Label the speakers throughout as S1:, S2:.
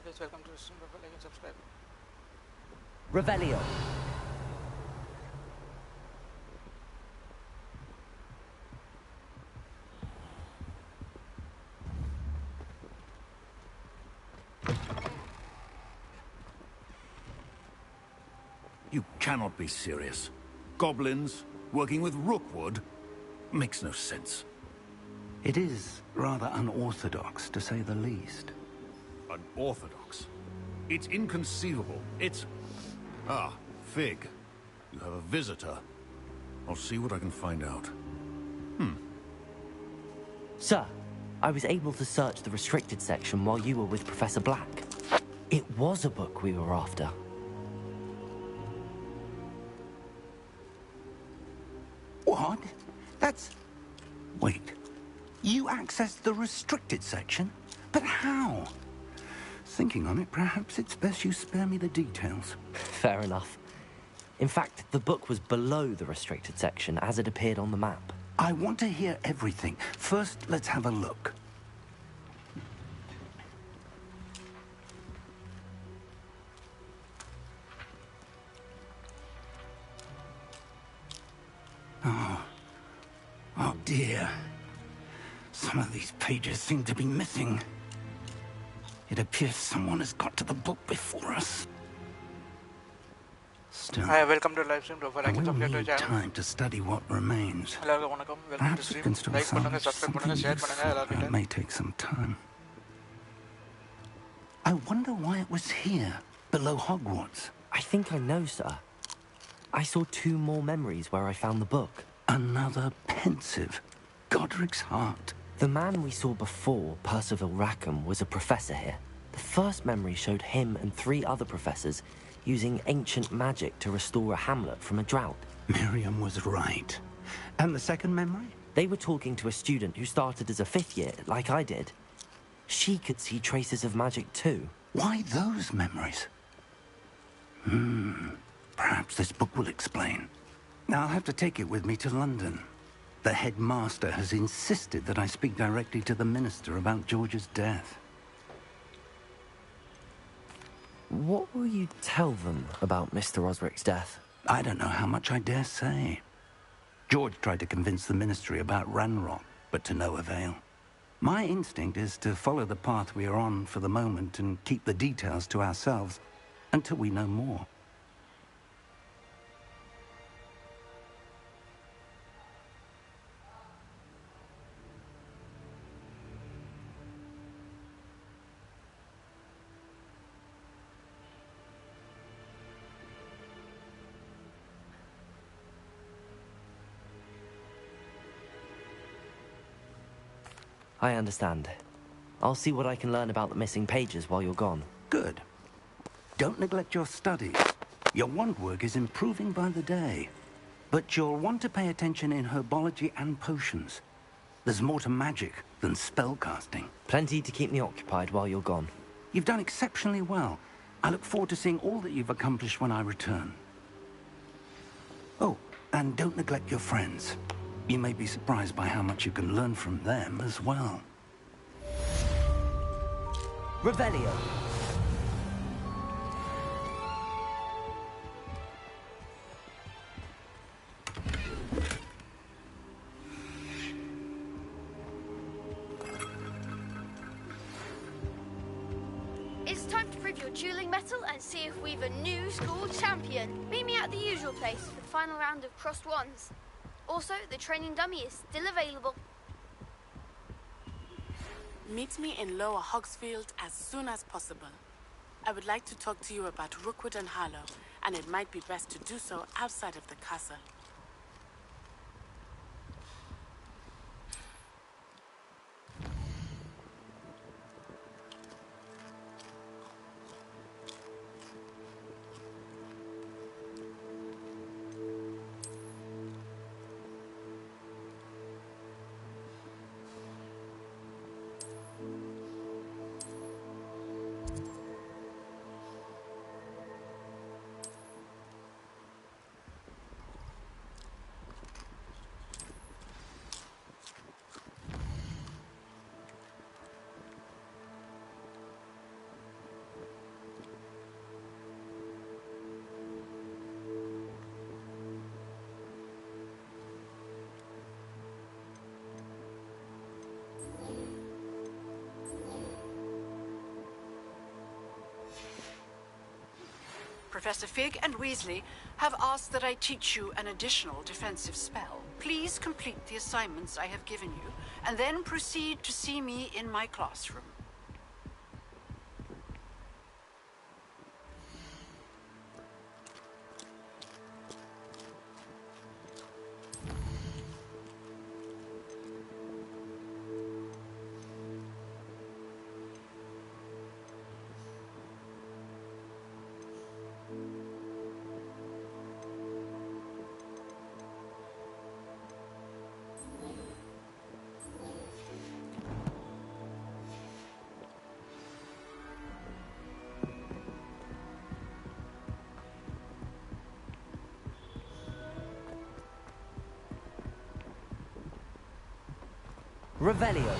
S1: guys, welcome to the stream. Like and subscribe.
S2: Revelio.
S3: You cannot be serious. Goblins working with Rookwood makes no sense.
S4: It is rather unorthodox, to say the least.
S3: Unorthodox? It's inconceivable. It's... Ah, Fig. You have a visitor. I'll see what I can find out.
S2: Sir, I was able to search the restricted section while you were with Professor Black. It was a book we were after.
S4: What? That's... Wait. You accessed the restricted section? But how? Thinking on it, perhaps it's best you spare me the details.
S2: Fair enough. In fact, the book was below the restricted section as it appeared on the map.
S4: I want to hear everything. First, let's have a look. Oh dear. Some of these pages seem to be missing. It appears someone has got to the book before us. Still,
S1: Hi, welcome to the live stream.
S4: I will need time to study what remains.
S1: Welcome to the
S4: Perhaps we
S1: stream.
S4: can still
S1: Like
S4: salvage something useful, but it may take some time. I wonder why it was here, below Hogwarts.
S2: I think I know, sir. I saw 2 more memories where I found the book.
S4: Another pensive. Godric's heart.
S2: The man we saw before, Percival Rackham, was a professor here. The first memory showed him and 3 other professors using ancient magic to restore a hamlet from a drought.
S4: Miriam was right. And the second memory?
S2: They were talking to a student who started as a 5th year, like I did. She could see traces of magic too.
S4: Why those memories? Perhaps this book will explain. I'll have to take it with me to London. The headmaster has insisted that I speak directly to the minister about George's death.
S2: What will you tell them about Mr. Osric's death?
S4: I don't know how much I dare say. George tried to convince the ministry about Ranrock, but to no avail. My instinct is to follow the path we are on for the moment and keep the details to ourselves until we know more.
S2: I understand. I'll see what I can learn about the missing pages while you're gone.
S4: Good. Don't neglect your studies. Your wand work is improving by the day. But you'll want to pay attention in herbology and potions. There's more to magic than spellcasting.
S2: Plenty to keep me occupied while you're gone.
S4: You've done exceptionally well. I look forward to seeing all that you've accomplished when I return. Oh, and don't neglect your friends. You may be surprised by how much you can learn from them as well.
S2: Revelio.
S5: It's time to prove your dueling mettle and see if we've a new school champion. Meet me at the usual place for the final round of crossed wands. Also, the training dummy is still available.
S6: Meet me in Lower Hogsfield as soon as possible. I would like to talk to you about Rookwood and Harlow, and it might be best to do so outside of the castle.
S7: Professor Fig and Weasley have asked that I teach you an additional defensive spell. Please complete the assignments I have given you, and then proceed to see me in my classroom.
S2: Revelio.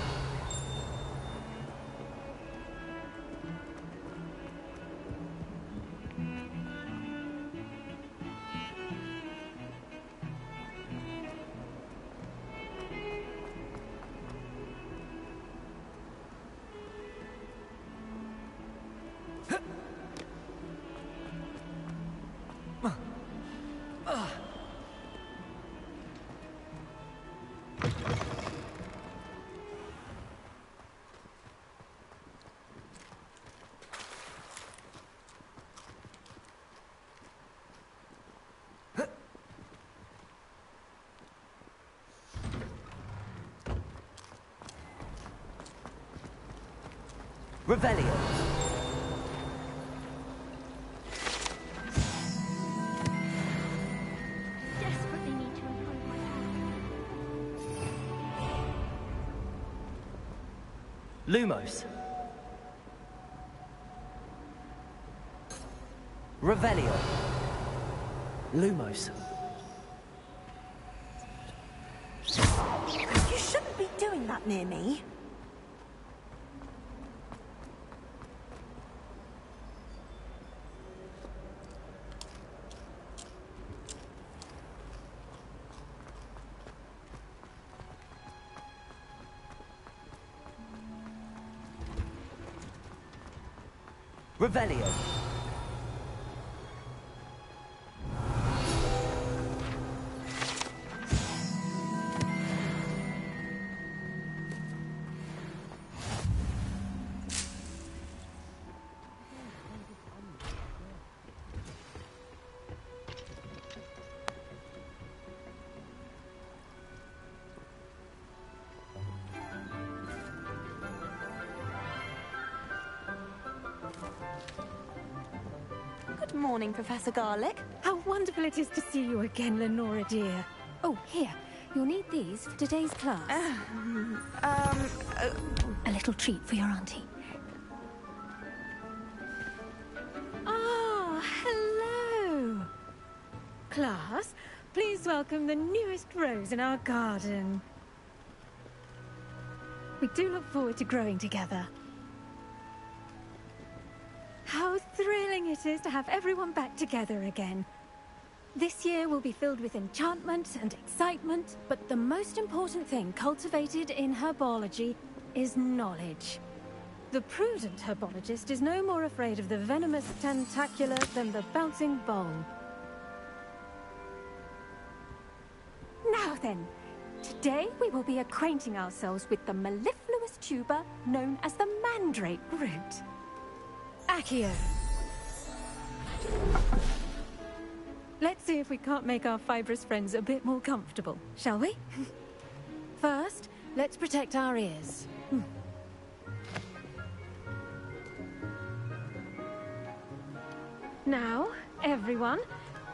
S2: Revelio.
S5: Desperately need to improve my health.
S2: Lumos. Revelio. Lumos.
S8: You shouldn't be doing that near me.
S2: Revelio.
S8: Good morning, Professor Garlick.
S9: How wonderful it is to see you again, Lenora dear. Oh, here. You'll need these for today's class. A little treat for your auntie. Ah, hello. Class, please welcome the newest rose in our garden. We do look forward to growing together. How thrilling it is to have everyone back together again. This year will be filled with enchantment and excitement, but the most important thing cultivated in herbology is knowledge. The prudent herbologist is no more afraid of the venomous tentacular than the bouncing bowl. Now then, today we will be acquainting ourselves with the mellifluous tuber known as the mandrake root. Accio. Let's see if we can't make our fibrous friends a bit more comfortable, shall we? First, let's protect our ears. Now, everyone,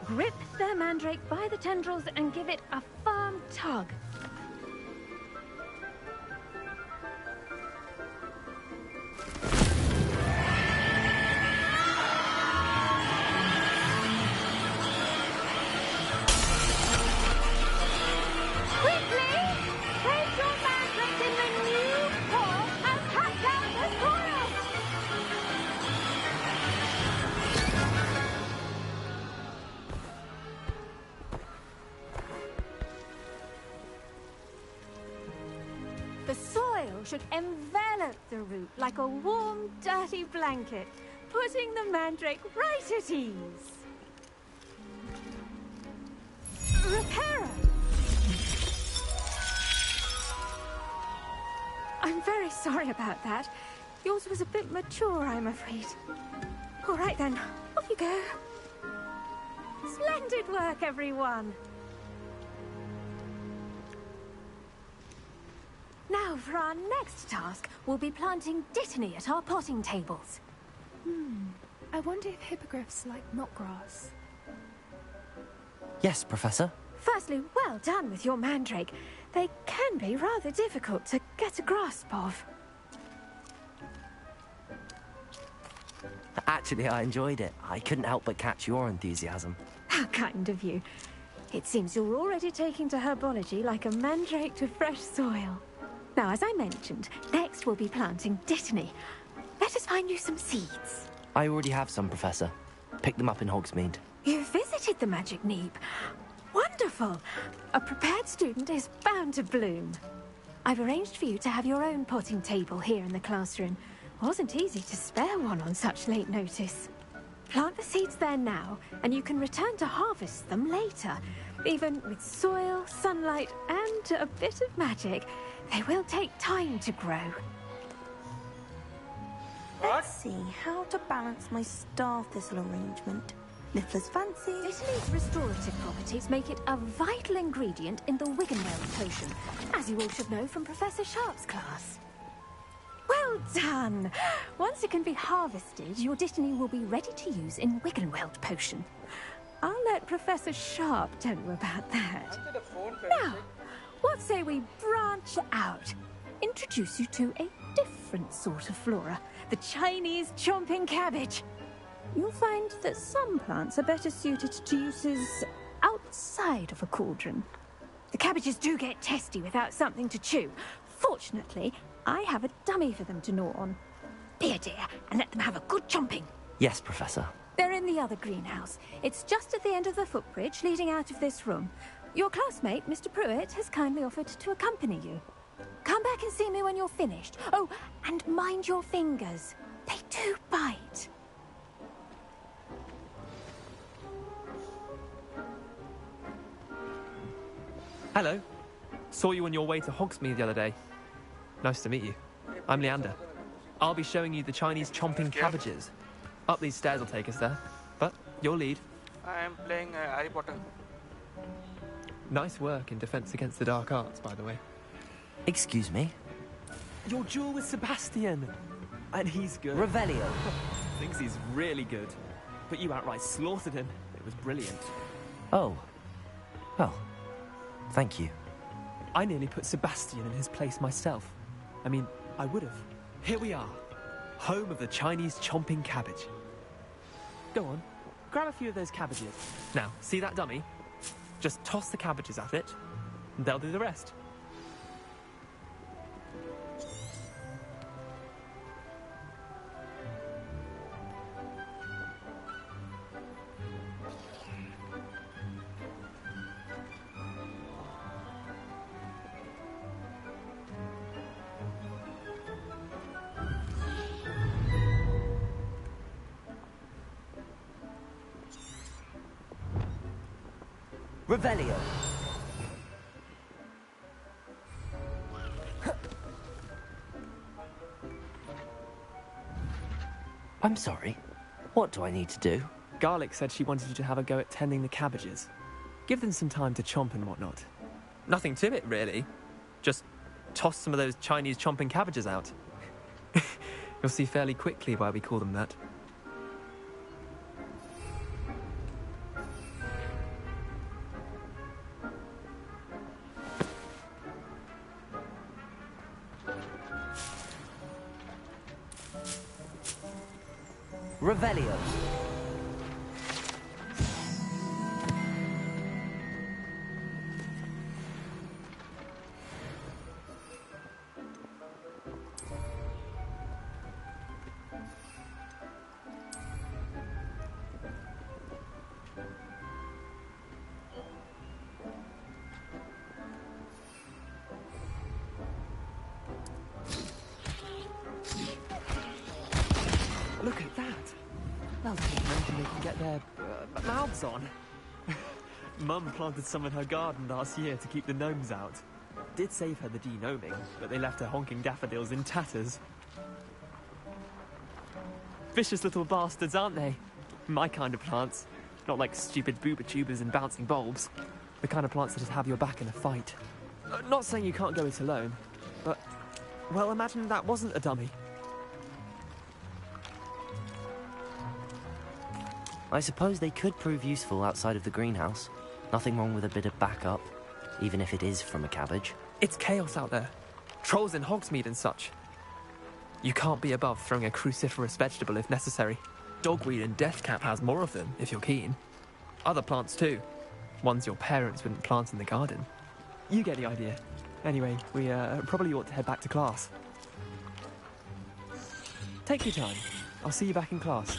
S9: grip their mandrake by the tendrils and give it a firm tug. The soil should envelop the root like a warm, dirty blanket, putting the mandrake right at ease. sorry about that. Yours was a bit mature, I'm afraid. All right then, off you go. Splendid work, everyone. Now, for our next task, we'll be planting dittany at our potting tables.
S10: I wonder if hippogriffs like knotgrass.
S2: Yes, Professor.
S9: Firstly, well done with your mandrake. They can be rather difficult to get a grasp of.
S2: Actually, I enjoyed it. I couldn't help but catch your enthusiasm.
S9: How kind of you. It seems you're already taking to herbology like a mandrake to fresh soil. Now, as I mentioned, next we'll be planting dittany. Let us find you some seeds.
S2: I already have some, Professor. Picked them up in Hogsmeade.
S9: You visited the Magic Neep. Wonderful. A prepared student is bound to bloom. I've arranged for you to have your own potting table here in the classroom. Wasn't easy to spare one on such late notice. Plant the seeds there now, and you can return to harvest them later. Even with soil, sunlight, and a bit of magic, they will take time to grow.
S8: Let's see how to balance my star thistle arrangement. Niffler's fancy.
S9: Dittany's restorative properties make it a vital ingredient in the Wiggenweld potion, as you all should know from Professor Sharp's class. Well done! Once it can be harvested, your dittany will be ready to use in Wiggenweld potion. I'll let Professor Sharp tell you about that. Now, what say we branch out? Introduce you to a different sort of flora, the Chinese chomping cabbage. You'll find that some plants are better suited to uses outside of a cauldron. The cabbages do get testy without something to chew. Fortunately, I have a dummy for them to gnaw on. Be a dear and let them have a good chomping.
S2: Yes, Professor.
S9: They're in the other greenhouse. It's just at the end of the footbridge leading out of this room. Your classmate, Mr. Pruitt, has kindly offered to accompany you. Come back and see me when you're finished. Oh, and mind your fingers. They do bite.
S11: Hello. Saw you on your way to Hogsmeade the other day. Nice to meet you. I'm Leander. I'll be showing you the Chinese chomping cabbages. Up these stairs will take us there. But your lead.
S1: I am playing Harry Potter.
S11: Nice work in Defense Against the Dark Arts, by the way.
S2: Excuse me?
S11: Your duel with Sebastian. And he's good.
S2: Revelio.
S11: Thinks he's really good. But you outright slaughtered him. It was brilliant.
S2: Oh. Well, thank you.
S11: I nearly put Sebastian in his place myself. I mean, I would have. Here we are. Home of the Chinese chomping cabbage. Go on. Grab a few of those cabbages. Now, see that dummy? Just toss the cabbages at it, and they'll do the rest.
S2: Revelio. I'm sorry. What do I need to do?
S11: Garlic said she wanted you to have a go at tending the cabbages. Give them some time to chomp and whatnot. Nothing to it, really. Just toss some of those Chinese chomping cabbages out. You'll see fairly quickly why we call them that.
S2: Revelio.
S11: Look at that. They'll take anything they can get their mouths on. Mum planted some in her garden last year to keep the gnomes out. Did save her the denoming, but they left her honking daffodils in tatters. Vicious little bastards, aren't they? My kind of plants. Not like stupid booba tubers and bouncing bulbs. The kind of plants that just have your back in a fight. Not saying you can't go it alone, but... well, imagine that wasn't a dummy.
S2: I suppose they could prove useful outside of the greenhouse. Nothing wrong with a bit of backup, even if it is from a cabbage.
S11: It's chaos out there. Trolls in Hogsmeade and such. You can't be above throwing a cruciferous vegetable if necessary. Dogweed and deathcap has more of them, if you're keen. Other plants too. Ones your parents wouldn't plant in the garden. You get the idea. Anyway, we probably ought to head back to class. Take your time. I'll see you back in class.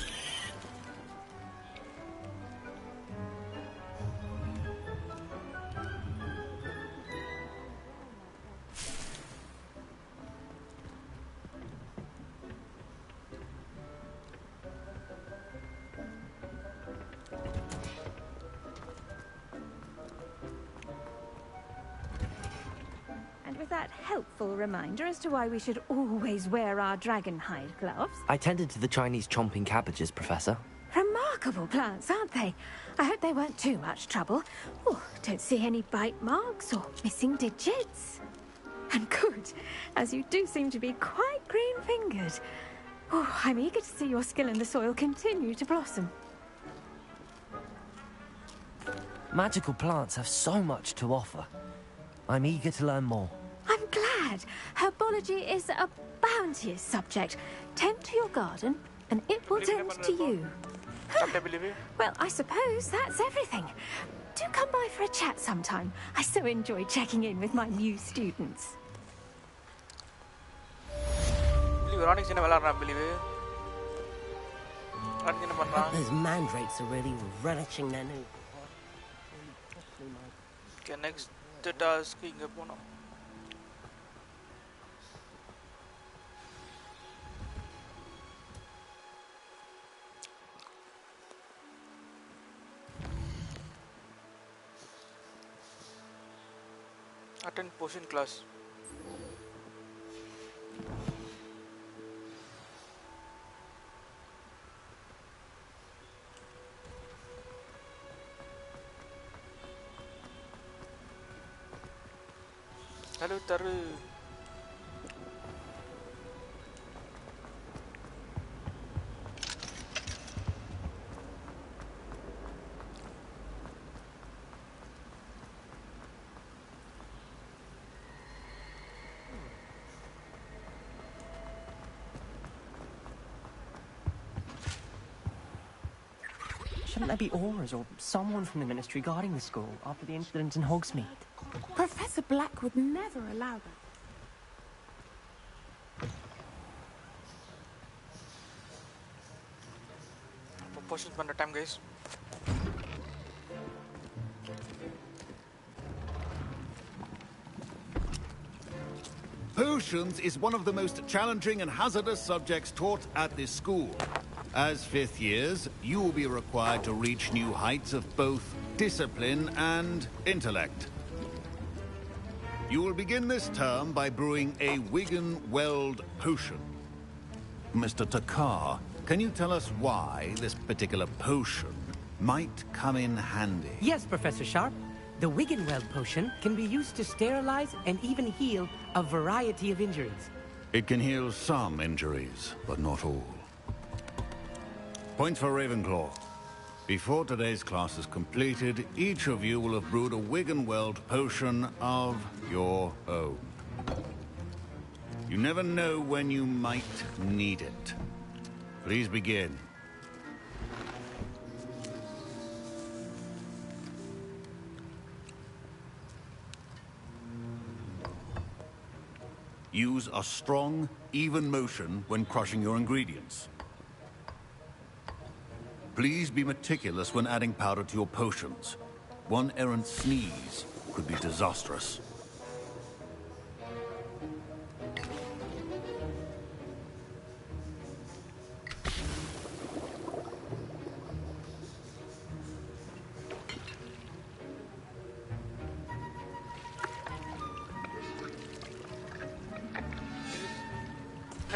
S9: Helpful reminder as to why we should always wear our dragon hide gloves.
S2: I tended to the Chinese chomping cabbages, Professor.
S9: Remarkable plants, aren't they? I hope they weren't too much trouble. Oh, don't see any bite marks or missing digits. And good, as you do seem to be quite green-fingered. Oh, I'm eager to see your skill in the soil continue to blossom.
S2: Magical plants have so much to offer. I'm eager to learn more.
S9: I'm glad. Herbology is a bounteous subject. Tend to your garden, and it will tend to you. Well, I suppose that's everything. Do come by for a chat sometime. I so enjoy checking in with my new students.
S12: Those mandrakes are really relishing their new...
S1: Okay, next task inga ponom. Attend potion class. Hello, Taru.
S12: Shouldn't there be auras or someone from the Ministry guarding the school after the incident in Hogsmeade?
S6: Professor Black would never allow that.
S1: Potions by the time, guys.
S3: Potions is one of the most challenging and hazardous subjects taught at this school. As fifth years, you will be required to reach new heights of both discipline and intellect. You will begin this term by brewing a Wigan-Weld potion. Mr. Takar, can you tell us why this particular potion might come in handy?
S12: Yes, Professor Sharp. The Wigan-Weld potion can be used to sterilize and even heal a variety of injuries.
S3: It can heal some injuries, but not all. Points for Ravenclaw. Before today's class is completed, each of you will have brewed a Wigan-Weld potion of your own. You never know when you might need it. Please begin. Use a strong, even motion when crushing your ingredients. Please be meticulous when adding powder to your potions. One errant sneeze could be disastrous.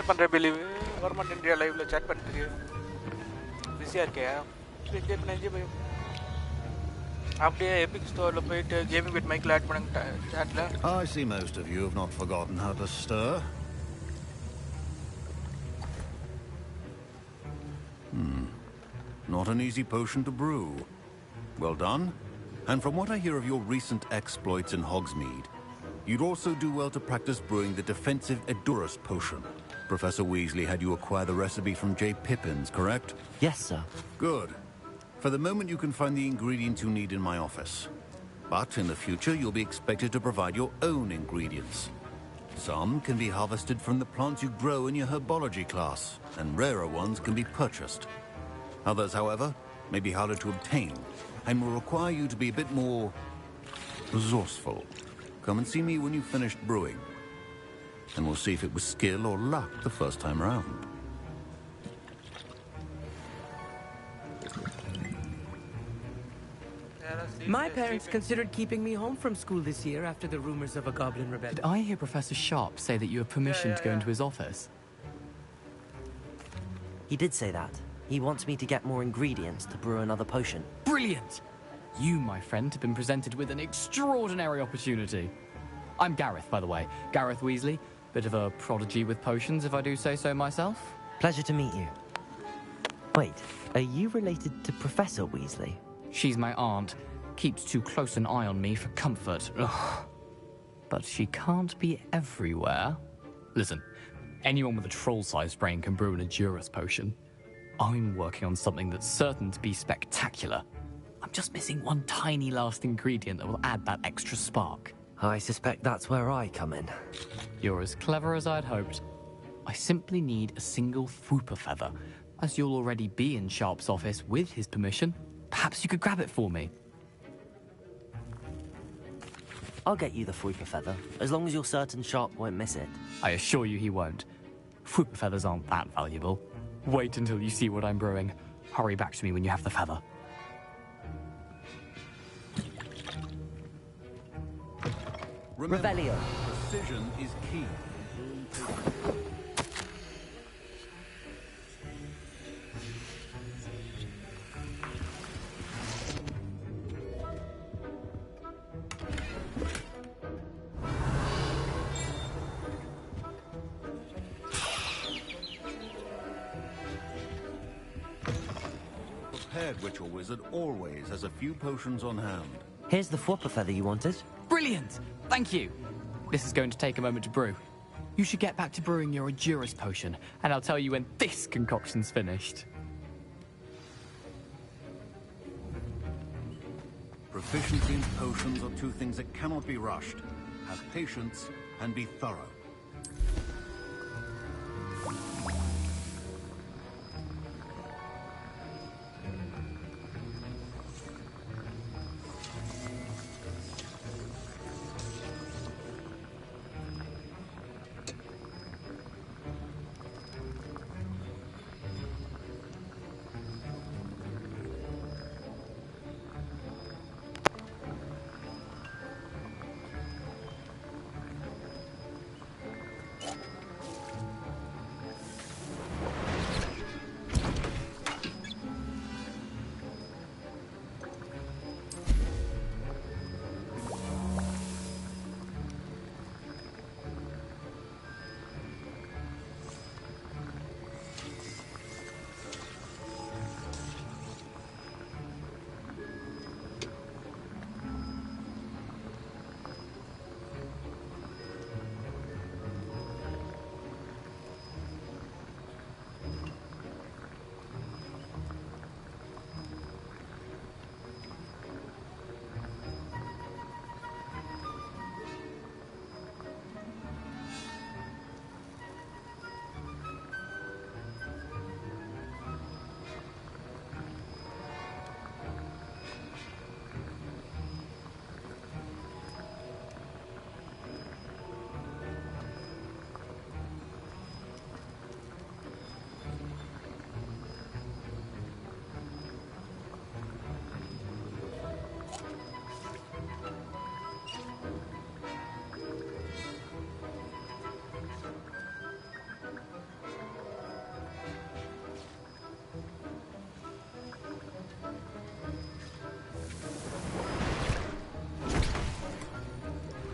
S1: பண்ற believe government India லைவ்ல chat பண்ணிட்டு பிஸியா இருக்கியா cricket நெஞ்சு போய் அப்படியே Epic ஸ்டோர்ல போயிட்டு கேமிங் வித் மைக்ல ஆட் பண்ணுங்க chatல
S3: I see most of you have not forgotten how to stir. Not an easy potion to brew. Well done. And from what I hear of your recent exploits in Hogsmeade, you'd also do well to practice brewing the defensive Edurus potion. Professor Weasley had you acquire the recipe from J. Pippin's, correct?
S2: Yes, sir.
S3: Good. For the moment, you can find the ingredients you need in my office. But in the future, you'll be expected to provide your own ingredients. Some can be harvested from the plants you grow in your herbology class, and rarer ones can be purchased. Others, however, may be harder to obtain, and will require you to be a bit more resourceful. Come and see me when you've finished brewing, and we'll see if it was skill or luck the first time round.
S12: My parents considered keeping me home from school this year after the rumors of a goblin rebellion.
S13: Did I hear Professor Sharp say that you have permission to go into his office?
S2: He did say that. He wants me to get more ingredients to brew another potion.
S13: Brilliant! You, my friend, have been presented with an extraordinary opportunity. I'm Gareth, by the way. Gareth Weasley. Bit of a prodigy with potions, if I do say so myself.
S2: Pleasure to meet you. Wait, are you related to Professor Weasley?
S13: She's my aunt. Keeps too close an eye on me for comfort. Ugh. But she can't be everywhere. Listen, anyone with a troll-sized brain can brew an Edurus potion. I'm working on something that's certain to be spectacular. I'm just missing one tiny last ingredient that will add that extra spark.
S2: I suspect that's where I come in.
S13: You're as clever as I'd hoped. I simply need a single Fwooper feather. As you'll already be in Sharp's office with his permission, perhaps you could grab it for me.
S2: I'll get you the Fwooper feather, as long as you're certain Sharp won't miss it.
S13: I assure you he won't. Fwooper feathers aren't that valuable. Wait until you see what I'm brewing. Hurry back to me when you have the feather.
S3: Remember,
S2: Revelio.
S3: precision is key. Prepared Witcher Wizard always has a few potions on hand.
S2: Here's the Fwooper feather you wanted.
S13: Brilliant! Thank you! This is going to take a moment to brew. You should get back to brewing your Edurus potion, and I'll tell you when this concoction's finished.
S3: Proficiency in potions are two things that cannot be rushed. Have patience and be thorough.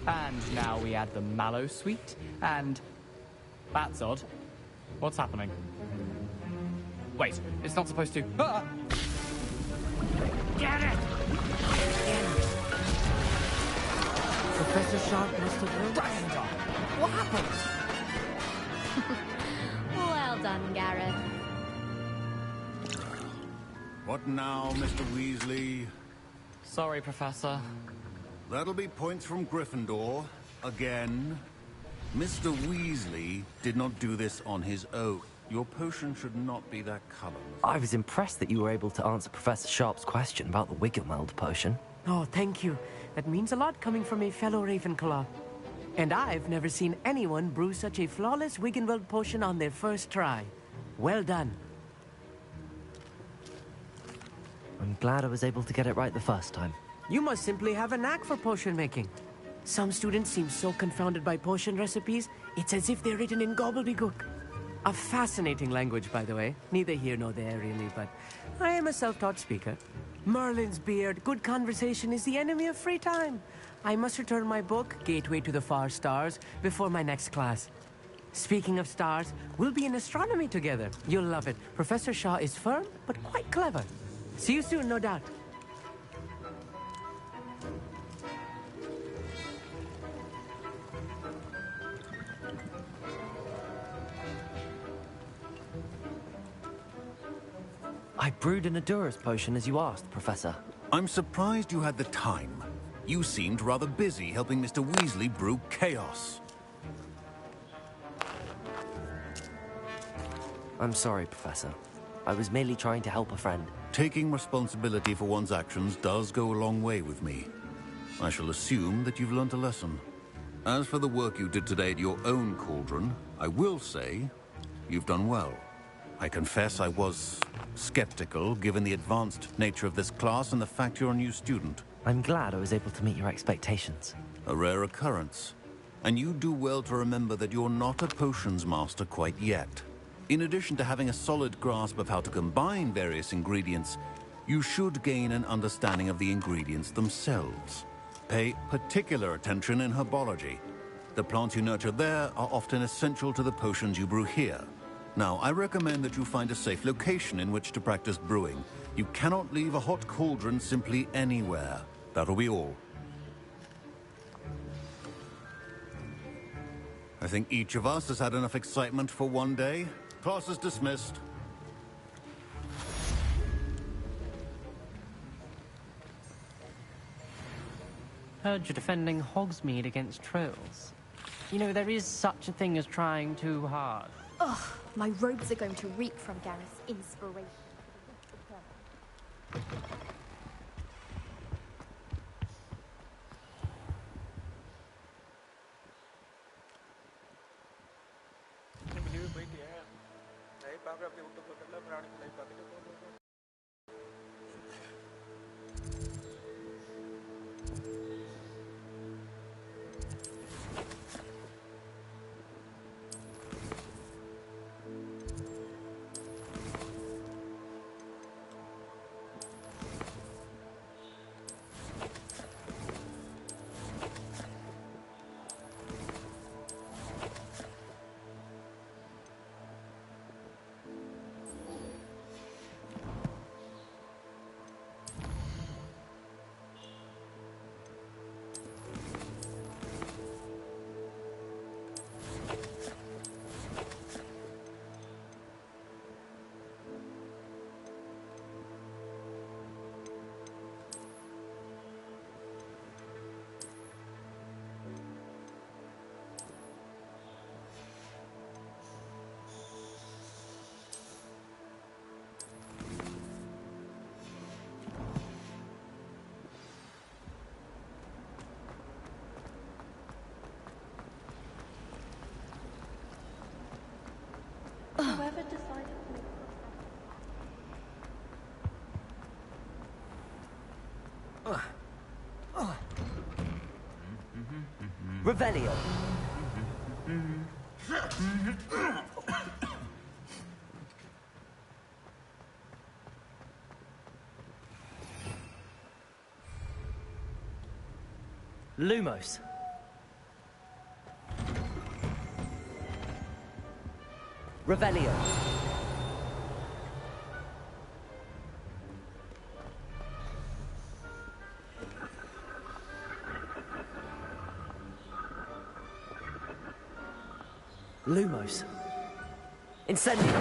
S13: And now we add the mallow sweet, and... That's odd. What's happening? Wait, it's not supposed to... Ah!
S12: Get it! Professor Sharp must have learned. What happened?
S14: Well done, Gareth.
S3: What now, Mr. Weasley?
S13: Sorry, Professor.
S3: That'll be points from Gryffindor. Again. Mr. Weasley did not do this on his own. Your potion should not be that color.
S2: I was impressed that you were able to answer Professor Sharp's question about the Wiggenweld potion.
S12: Oh, thank you. That means a lot coming from a fellow Ravenclaw. And I've never seen anyone brew such a flawless Wiggenweld potion on their first try. Well done.
S2: I'm glad I was able to get it right the first time.
S12: You must simply have a knack for potion making. Some students seem so confounded by potion recipes, it's as if they're written in gobbledygook. A fascinating language, by the way. Neither here nor there, really, but I am a self-taught speaker. Merlin's beard, good conversation is the enemy of free time. I must return my book, Gateway to the Far Stars, before my next class. Speaking of stars, we'll be in astronomy together. You'll love it. Professor Shaw is firm, but quite clever. See you soon, no doubt.
S2: I brewed an Adurus potion as you asked, Professor.
S3: I'm surprised you had the time. You seemed rather busy helping Mr. Weasley brew chaos.
S2: I'm sorry, Professor. I was merely trying to help a friend.
S3: Taking responsibility for one's actions does go a long way with me. I shall assume that you've learnt a lesson. As for the work you did today at your own cauldron, I will say you've done well. I confess I was skeptical, given the advanced nature of this class and the fact you're a new student.
S2: I'm glad I was able to meet your expectations.
S3: A rare occurrence. And you do well to remember that you're not a potions master quite yet. In addition to having a solid grasp of how to combine various ingredients, you should gain an understanding of the ingredients themselves. Pay particular attention in herbology. The plants you nurture there are often essential to the potions you brew here. Now, I recommend that you find a safe location in which to practice brewing. You cannot leave a hot cauldron simply anywhere. That'll be all. I think each of us has had enough excitement for one day. Class is dismissed.
S12: Heard you're defending Hogsmeade against trolls. You know, there is such a thing as trying too hard.
S14: Ugh, my robes are going to reek from Gareth's inspiration.
S8: Whoever decided to make
S2: Revelio. Lumos. Revelio. Lumos. Incendio.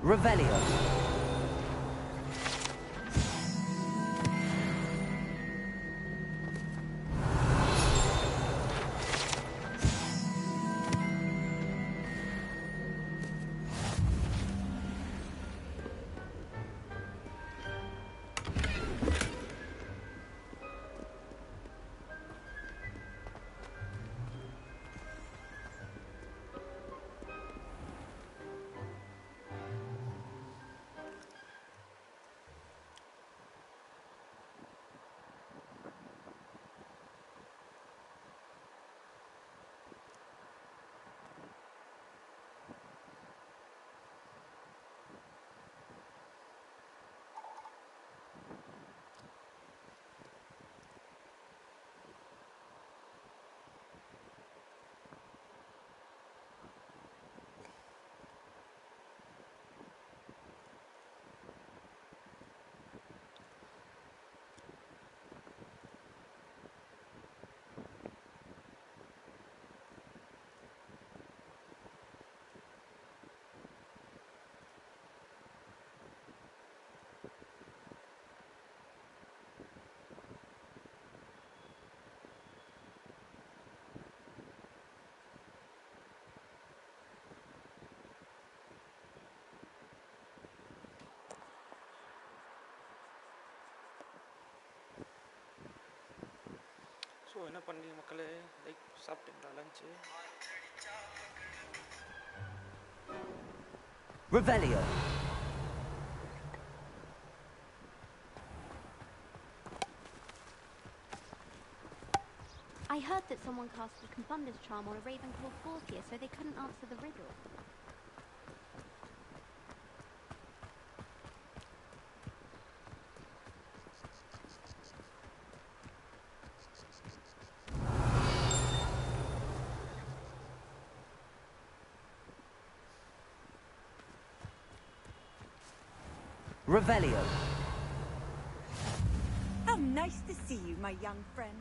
S2: Revelio.
S1: So என்ன பண்ணி மக்களே like சாப்பிட்டீங்களா lunch?
S2: Revelio.
S14: I heard that someone cast a Confunders charm on a Ravenclaw courtier so they couldn't answer the riddle.
S2: Revelio.
S15: How nice to see you, my young friend.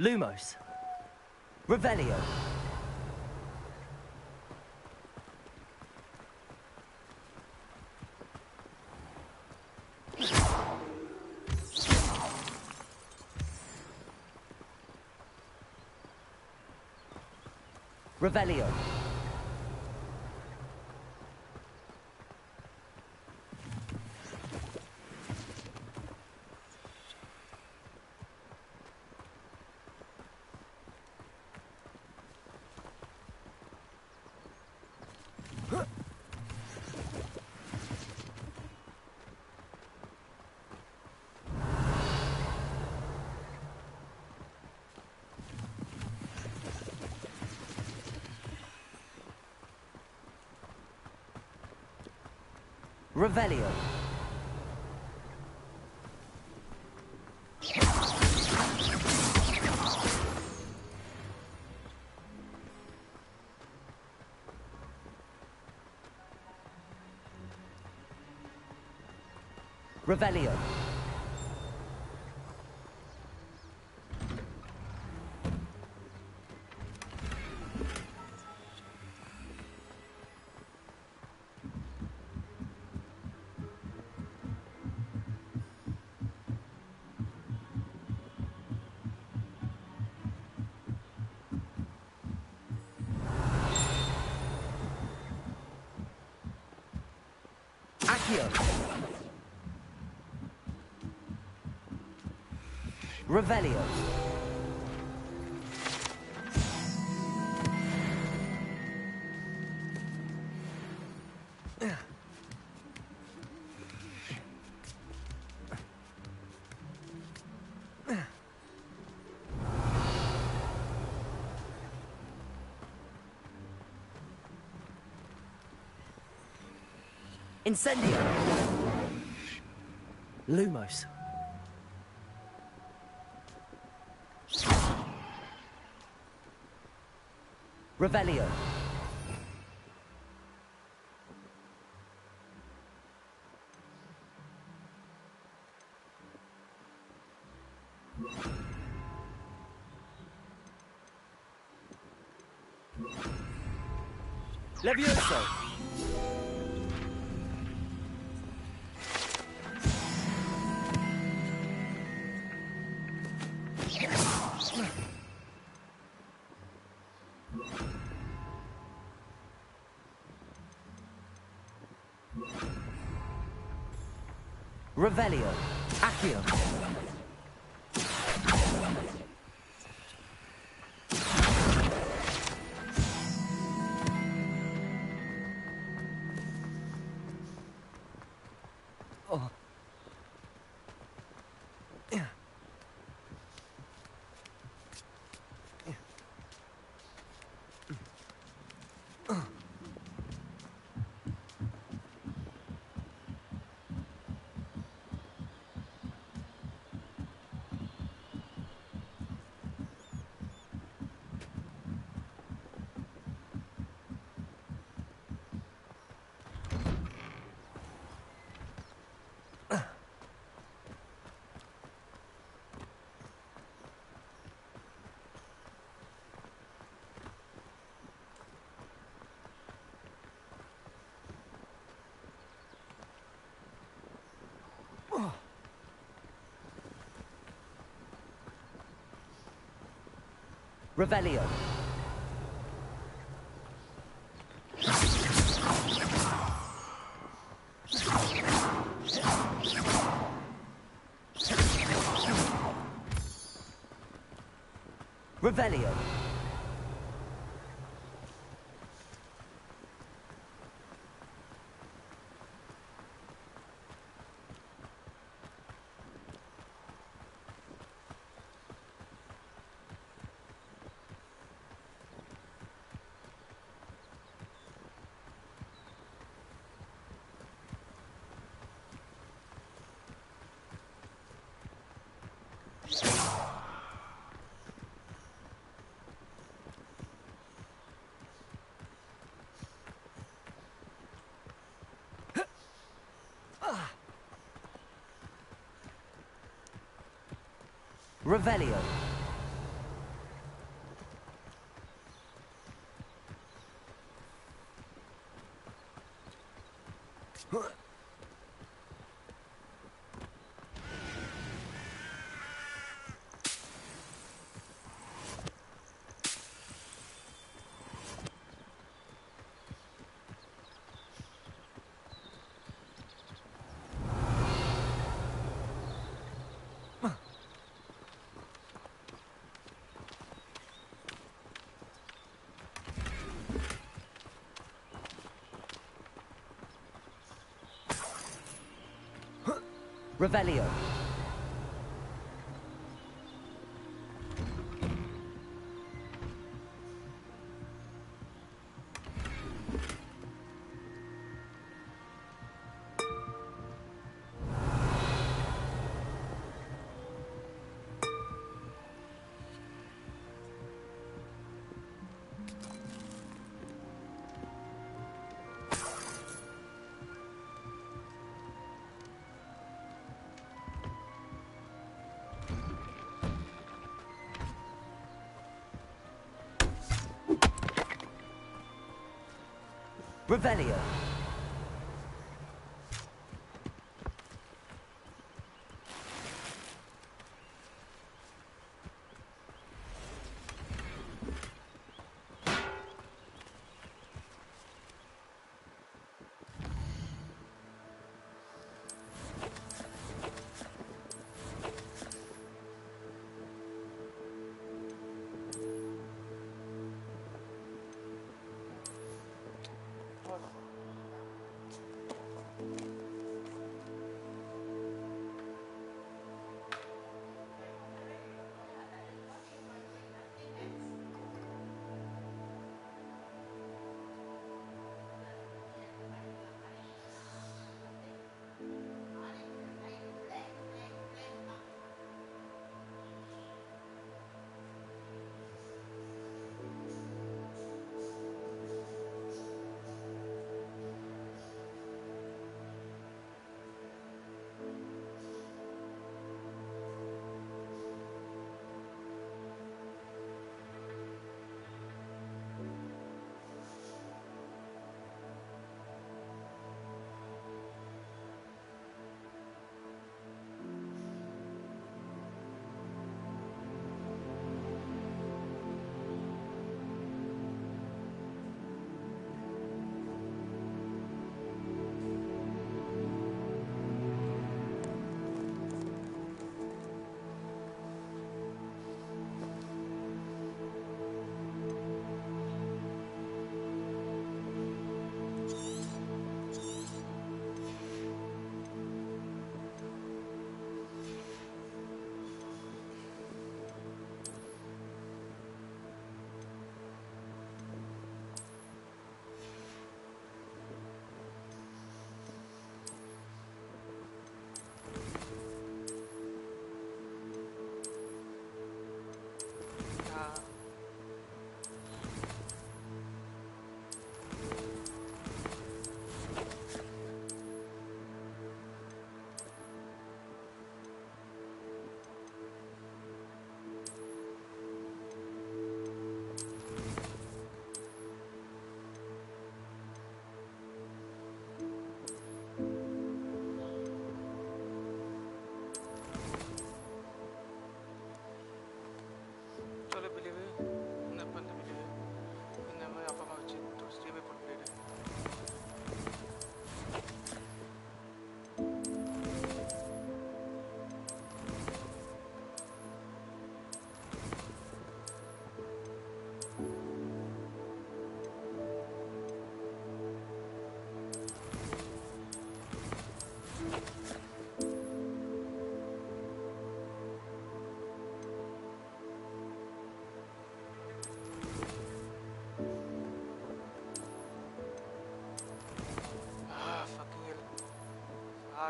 S2: Lumos. Revelio. Revelio. Revelio. Revelio. Accio. Revelio. Incendio!
S11: Lumos.
S2: Revelio.
S11: Levioso.
S2: Revelio. Accio.
S11: Oh.
S2: Revelio. Revelio. Revelio. Revelio. Revelio.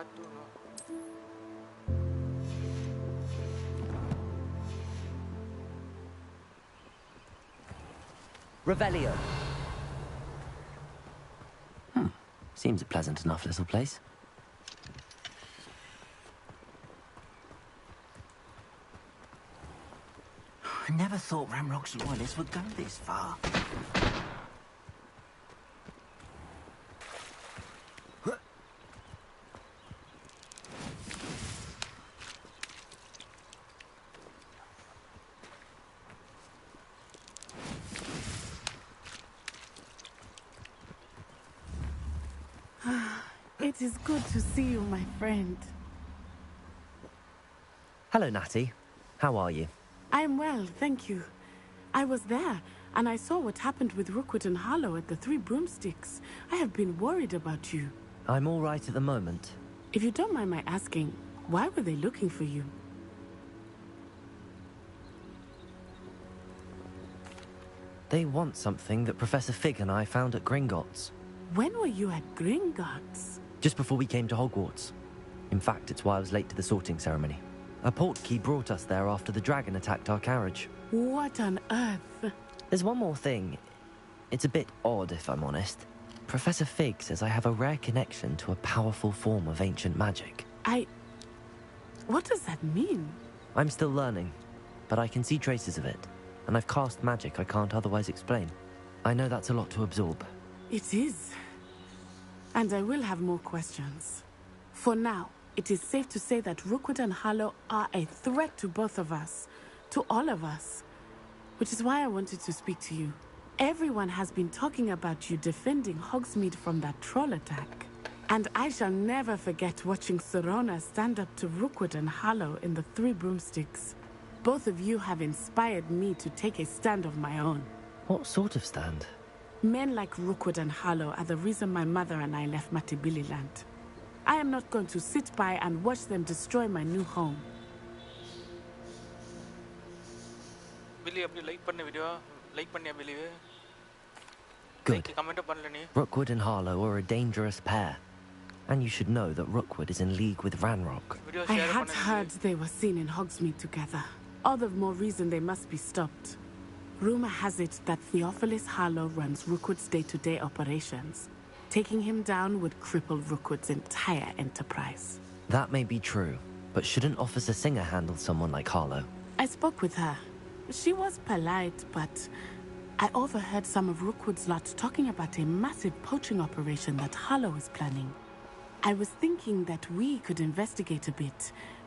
S1: மாற்றணும்.
S2: Revelio. Seems a pleasant enough little place.
S12: I never thought Ramrock's loyalists would go this far.
S6: It is good to see you, my friend.
S2: Hello, Natty. How are you?
S6: I am well, thank you. I was there, and I saw what happened with Rookwood and Harlow at the Three Broomsticks. I have been worried about you.
S2: I'm all right at the moment.
S6: If you don't mind my asking, why were they looking for you?
S2: They want something that Professor Fig and I found at Gringotts.
S6: When were you at Gringotts?
S2: Just before we came to Hogwarts. In fact, it's why I was late to the sorting ceremony. A portkey brought us there after the dragon attacked our carriage.
S6: What on earth?
S2: There's one more thing. It's a bit odd, if I'm honest. Professor Fig says I have a rare connection to a powerful form of ancient magic.
S6: What does that mean?
S2: I'm still learning, but I can see traces of it. And I've cast magic I can't otherwise explain. I know that's a lot to absorb.
S6: It is. And I will have more questions. For now, it is safe to say that Rookwood and Harlow are a threat to both of us. To all of us. Which is why I wanted to speak to you. Everyone has been talking about you defending Hogsmeade from that troll attack. And I shall never forget watching Serona stand up to Rookwood and Harlow in the Three Broomsticks. Both of you have inspired me to take a stand of my own.
S2: What sort of stand?
S6: Men like Rookwood and Harlow are the reason my mother and I left Matibili land. I am not going to sit by and watch them destroy my new home.
S1: Billy, அப்படி like பண்ண video like பண்ணியா Billy?
S2: Good.
S1: Comment பண்ணல நீ.
S2: Rookwood and Harlow are a dangerous pair. And you should know that Rookwood is in league with Ranrock.
S6: I had heard they were seen in Hogsmeade together. All the more reason they must be stopped. Rumor has it that Theophilus Harlow runs Rookwood's day-to-day operations. Taking him down would cripple Rookwood's entire enterprise.
S2: That may be true, but shouldn't Officer Singer handle someone like Harlow?
S6: I spoke with her. She was polite, but I overheard some of Rookwood's lot talking about a massive poaching operation that Harlow is planning. I was thinking that we could investigate a bit,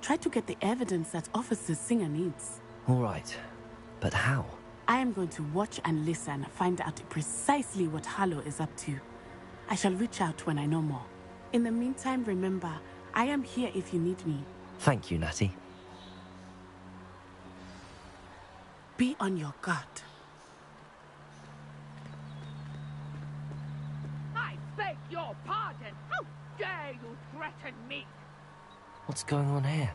S6: try to get the evidence that Officer Singer needs.
S2: All right, but how?
S6: I am going to watch and listen, find out precisely what Harlow is up to. I shall reach out when I know more. In the meantime, remember, I am here if you need me.
S2: Thank you, Natty.
S6: Be on your guard.
S16: I beg your pardon. How dare you threaten me?
S2: What's going on here?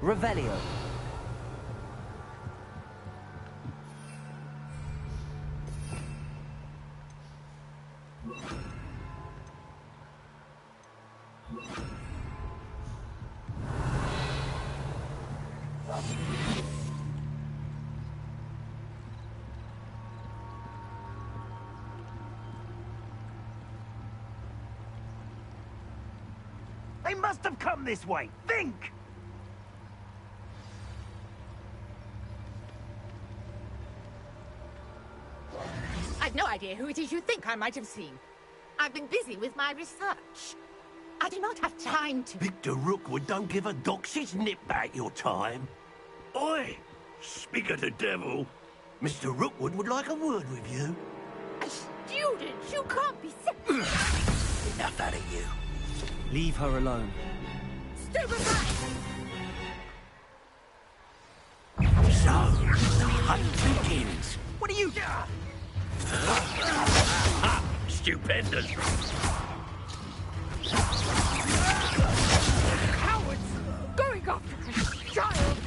S2: Revelio.
S17: They must have come this way. Think!
S18: I've no idea who it is you think I might have seen. I've been busy with my research. I do not have time to...
S17: Victor Rookwood don't give a doxy's nip back your time. Oi! Speak of the devil. Mr. Rookwood would like a word with you.
S18: A Prudence, you can't be
S17: Enough out of you.
S2: Leave her alone.
S18: Stupefy!
S17: So, the hunt begins.
S11: What are you...
S17: Stupendous.
S18: Cowards! Going after a child!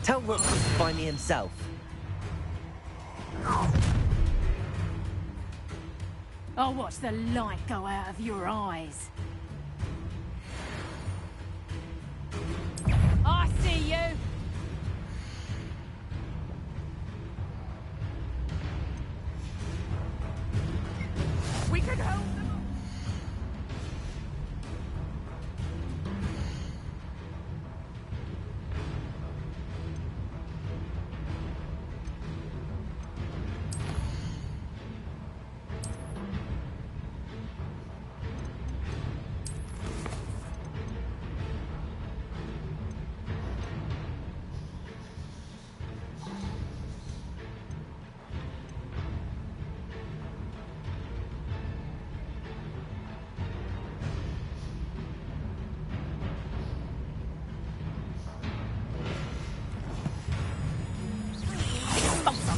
S2: Tell Rookwood to find me himself.
S18: I'll watch the light go out of your eyes. I see you! We can help them!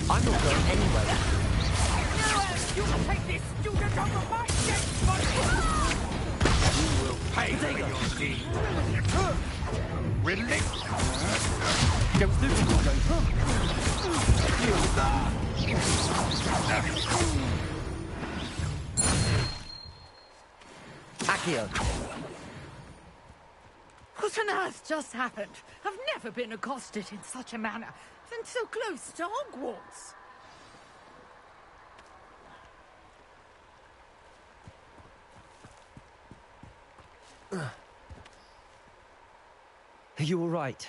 S2: I'm not going anywhere.
S18: You will take this student over my dead body!
S17: You will pay for your deed. Ridley?
S11: Don't do
S2: Accio.
S18: What on earth just happened? I've never been accosted in such a manner, and so close to Hogwarts.
S2: Are you all right?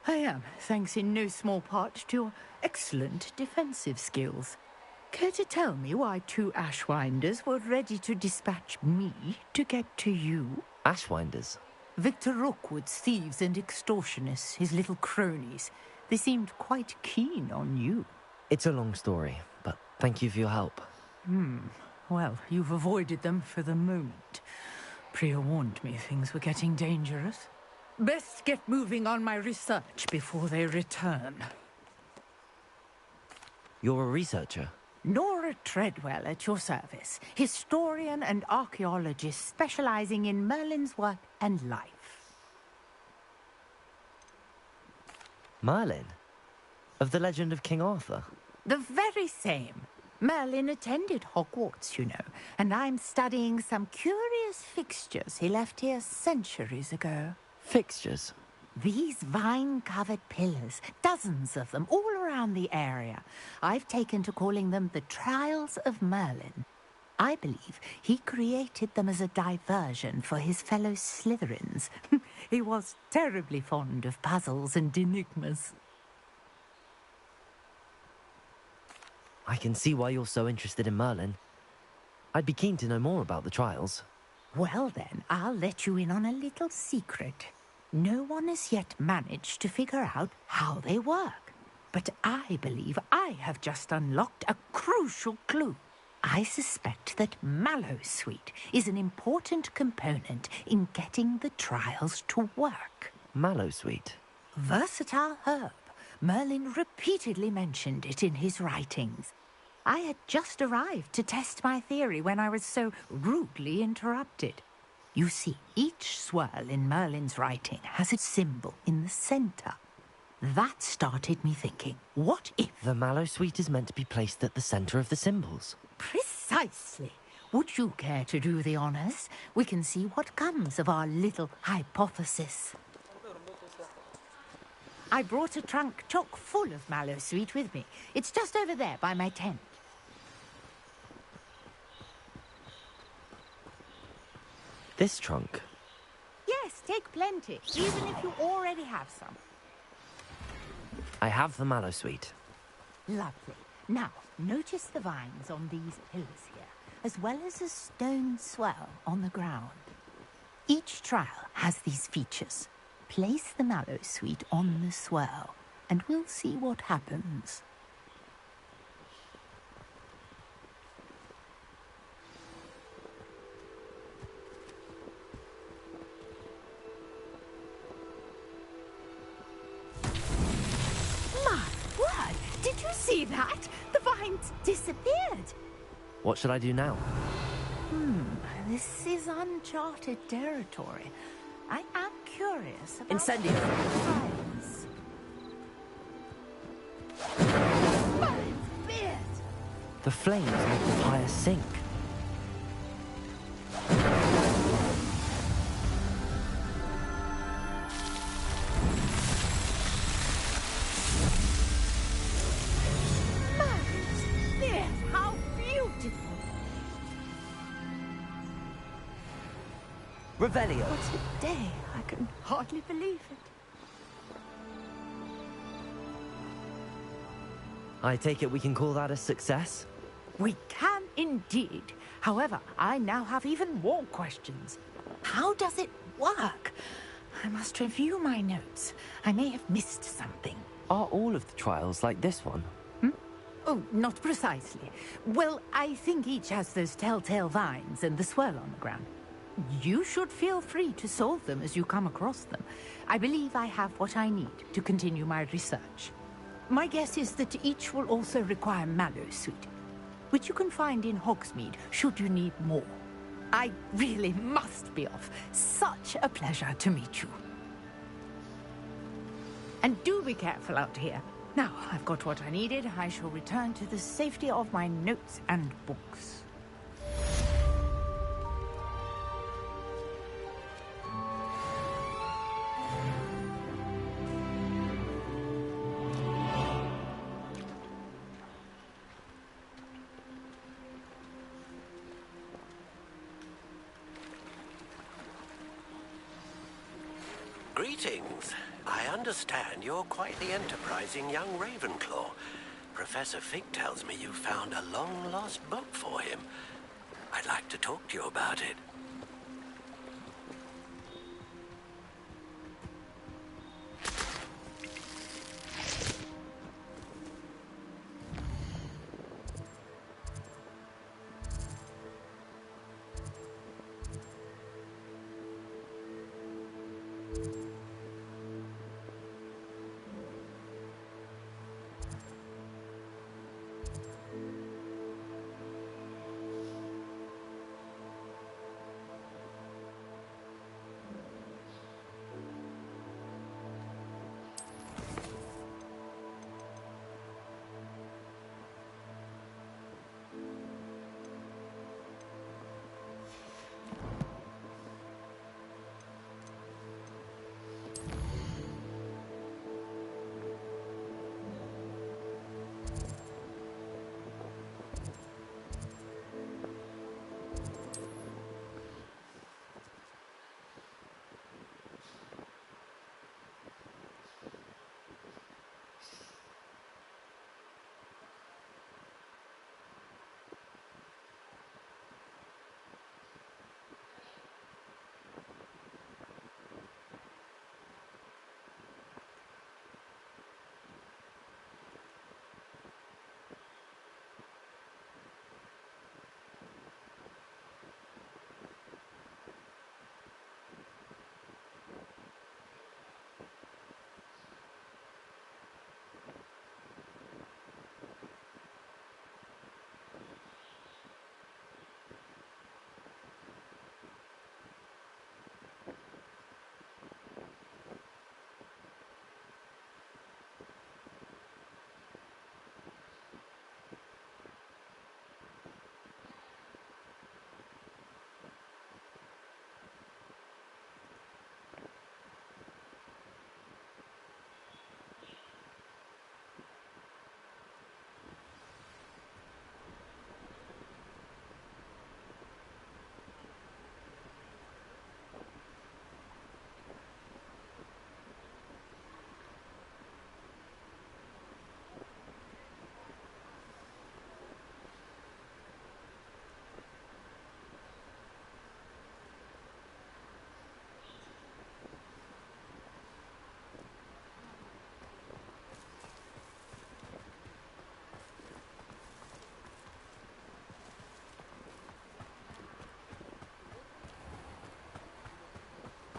S18: I am, thanks in no small part to your excellent defensive skills. Care to tell me why 2 Ashwinders were ready to dispatch me to get to you?
S2: Ashwinders?
S18: Victor Rookwood's thieves and extortionists, his little cronies. They seemed quite keen on you.
S2: It's a long story, but thank you for your help.
S18: Well, you've avoided them for the moment. Priya warned me things were getting dangerous. Best get moving on my research before they return.
S2: You're a researcher?
S18: Nora Treadwell at your service, historian and archaeologist specializing in Merlin's work and life.
S2: Merlin? Of the legend of King Arthur?
S18: The very same. Merlin attended Hogwarts, you know, and I'm studying some curious fixtures he left here centuries ago.
S2: Fixtures?
S18: These vine-covered pillars, dozens of them, all around the area. I've taken to calling them the Trials of Merlin. I believe he created them as a diversion for his fellow Slytherins. He was terribly fond of puzzles and enigmas.
S2: I can see why you're so interested in Merlin. I'd be keen to know more about the trials.
S18: Well then, I'll let you in on a little secret. No one has yet managed to figure out how they work. But I believe I have just unlocked a crucial clue. I suspect that Mallowsweet is an important component in getting the trials to work.
S2: Mallowsweet?
S18: Versatile herb. Merlin repeatedly mentioned it in his writings. I had just arrived to test my theory when I was so rudely interrupted. You see, each swirl in Merlin's writing has a symbol in the centre. That started me thinking, what if...
S2: The Mallowsweet is meant to be placed at the centre of the symbols.
S18: Precisely. Would you care to do the honours? We can see what comes of our little hypothesis. I brought a trunk chock full of Mallowsweet with me. It's just over there by my tent.
S2: This trunk?
S18: Yes, take plenty, even if you already have some.
S2: I have the Mallowsweet.
S18: Lovely. Now, notice the vines on these pillars here, as well as a stone swell on the ground. Each trial has these features. Place the Mallowsweet on the swell, and we'll see what happens. See that? The vines disappeared.
S2: What should I do now?
S18: This is uncharted territory. I am curious about...
S12: Incendio.
S18: vines. Vines, beard!
S2: The flames make the fire sink.
S18: Vines, beard, how beautiful!
S2: Revelio.
S18: What a day. I can hardly believe it.
S2: I take it we can call that a success?
S18: We can indeed. However, I now have even more questions. How does it work? I must review my notes. I may have missed something.
S2: Are all of the trials like this one?
S18: Oh, not precisely. Well, I think each has those telltale vines and the swirl on the ground. You should feel free to solve them as you come across them. I believe I have what I need to continue my research. My guess is that each will also require mallowsweet, which you can find in Hogsmeade should you need more. I really must be off. Such a pleasure to meet you. And do be careful out here. Now, I've got what I needed. I shall return to the safety of my notes and books.
S17: Greetings. I understand you're quite the enterprising young Ravenclaw. Professor Fig tells me you found a long-lost book for him. I'd like to talk to you about it.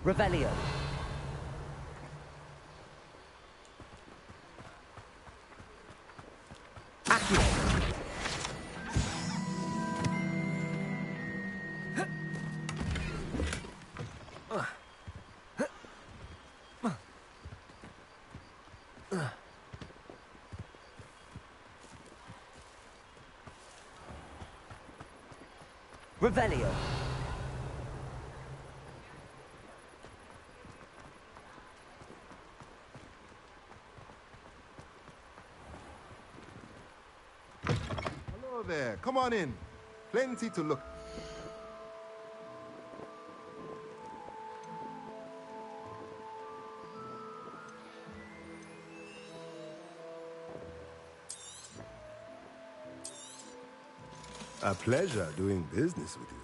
S2: Revelio. Revelio.
S19: Hello there. Come on in. Plenty to look. A pleasure doing business with you.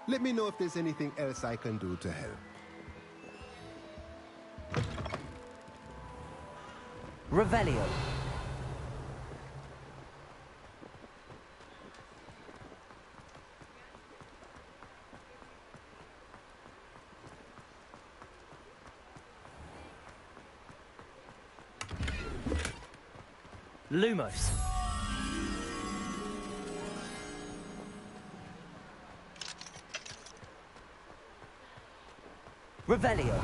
S19: Let me know if there's anything else I can do to help.
S2: Revelio. Lumos. Revelio.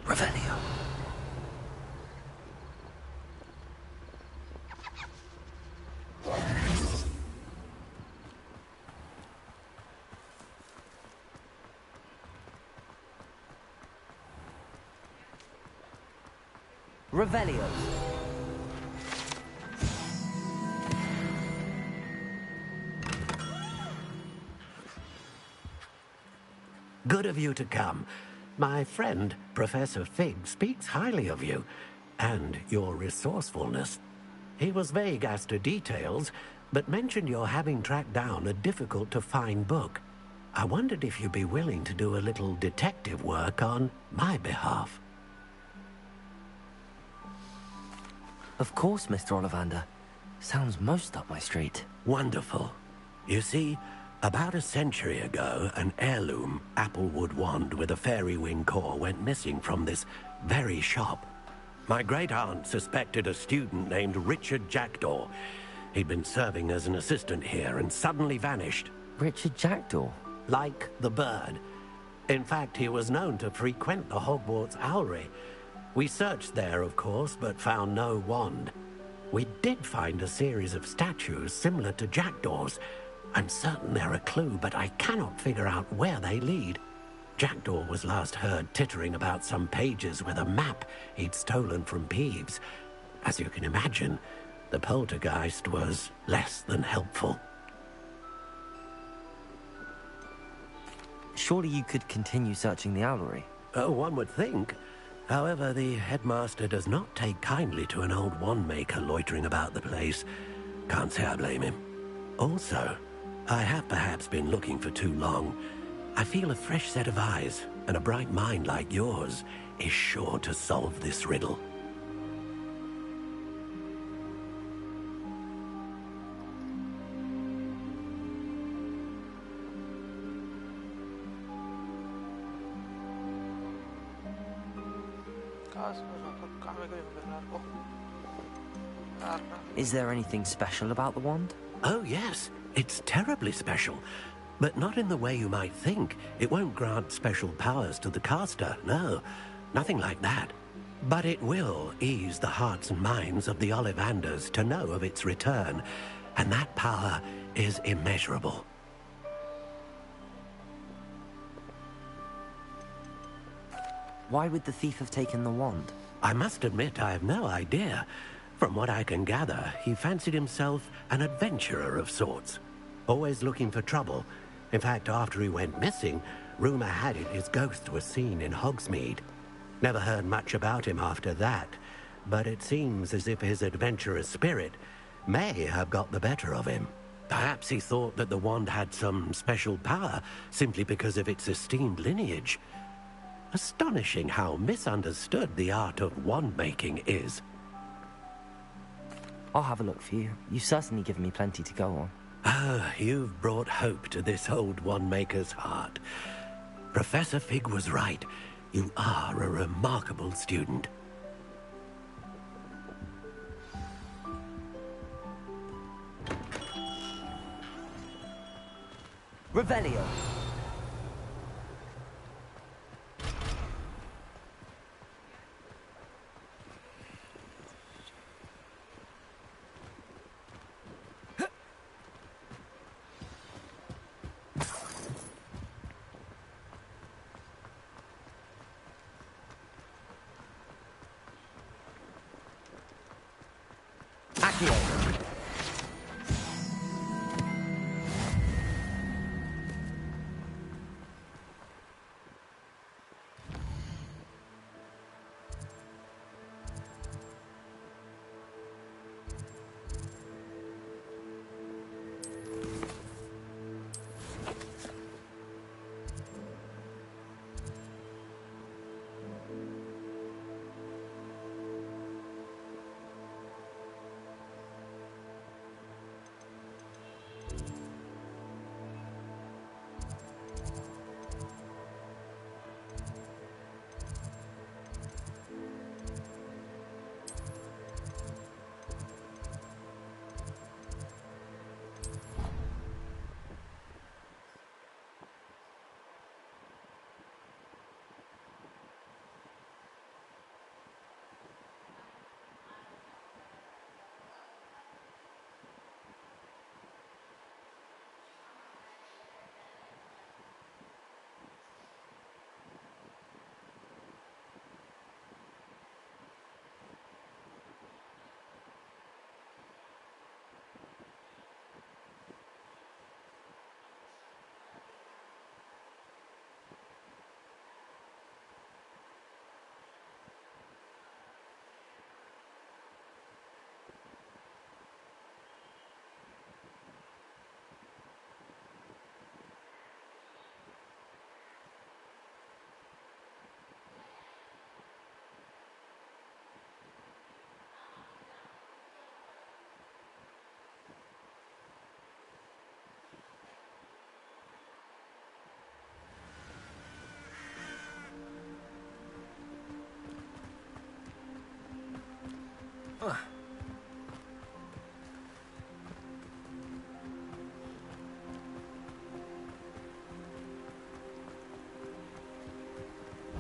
S2: Revelio. Revelio.
S17: Good of you to come. My friend, Professor Fig, speaks highly of you and your resourcefulness. He was vague as to details, but mentioned your having tracked down a difficult-to-find book. I wondered if you'd be willing to do a little detective work on my behalf.
S2: Of course, Mr. Ollivander. Sounds most up my street.
S17: Wonderful. You see, about a century ago, an heirloom applewood wand with a fairy wing core went missing from this very shop. My great-aunt suspected a student named Richard Jackdaw. He'd been serving as an assistant here and suddenly vanished.
S2: Richard Jackdaw?
S17: Like the bird. In fact, he was known to frequent the Hogwarts Owlery. We searched there, of course, but found no wand. We did find a series of statues similar to Jackdaw's. I'm certain they're a clue, but I cannot figure out where they lead. Jackdaw was last heard tittering about some pages with a map he'd stolen from Peeves. As you can imagine, the poltergeist was less than helpful.
S2: Surely you could continue searching the Owlery.
S17: Oh, one would think. However, the headmaster does not take kindly to an old wand-maker loitering about the place. Can't say I blame him. Also, I have perhaps been looking for too long. I feel a fresh set of eyes, and a bright mind like yours is sure to solve this riddle.
S2: Is there anything special about the wand?
S17: Oh, yes. It's terribly special. But not in the way you might think. It won't grant special powers to the caster, no. Nothing like that. But it will ease the hearts and minds of the Ollivanders to know of its return. And that power is immeasurable.
S2: Why would the thief have taken the wand?
S17: I must admit I have no idea. From what I can gather, he fancied himself an adventurer of sorts. Always looking for trouble. In fact, after he went missing, rumor had it his ghost was seen in Hogsmeade. Never heard much about him after that, but it seems as if his adventurous spirit may have got the better of him. Perhaps he thought that the wand had some special power simply because of its esteemed lineage. Astonishing how misunderstood the art of wand-making is.
S2: I'll have a look for you. You've certainly given me plenty to go on.
S17: Ah, you've brought hope to this old wand-maker's heart. Professor Fig was right. You are a remarkable student.
S2: Revelio.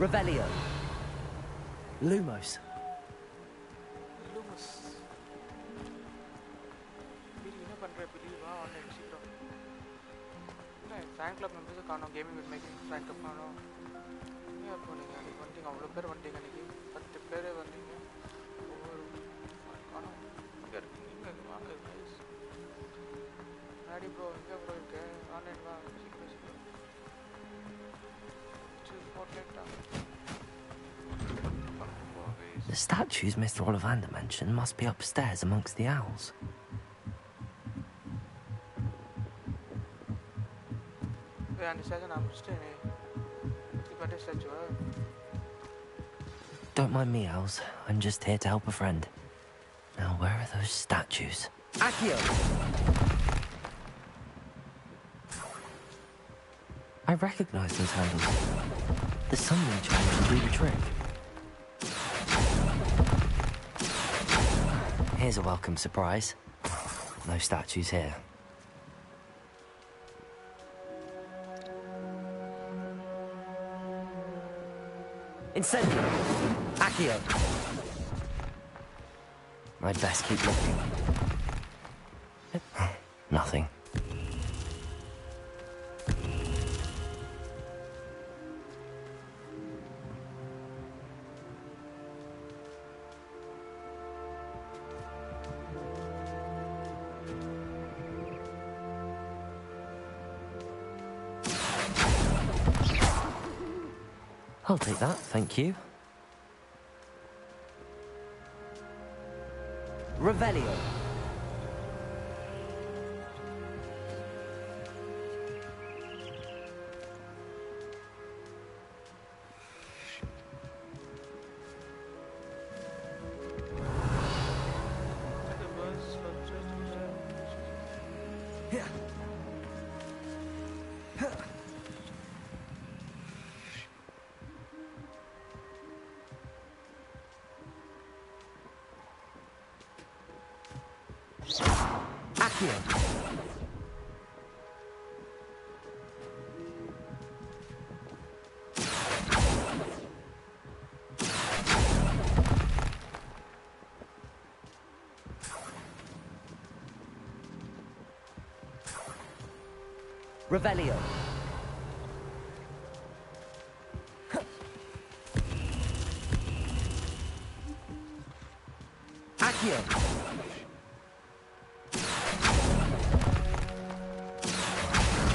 S2: Revelio. Lumos.
S1: Lumos. Billy, என்ன பண்ற Billy? வா online சீக்கிரம். என்ன fan club members காணோம், gaming with making fan club காணோம். என்ன போனீங்க? அன்னைக்கு வந்தீங்க, அவ்வளோ பேர் வந்தீங்க அன்னைக்கு. 10 பேர் வந்தீங்க. ஒவ்வொரு காணோம். இங்க இருக்கீங்க, இங்க வாங்க guys. நாடி ப்ரோ, எங்க ப்ரோ இருக்க? ஆன்லைன் வா சீக்கிரம் சீக்கிரம்.
S2: The statues Mr. Ollivander mentioned must be upstairs amongst the owls. Don't mind me, owls. I'm just here to help a friend. Now, where are those statues? Accio! I recognize those handles. The summoning charm will do the trick. Here's a welcome surprise. No statues here. Incendio! Accio! I'd best keep looking. Nothing. I'll take that, thank you. Revelio. Accio. Revelio. Accio.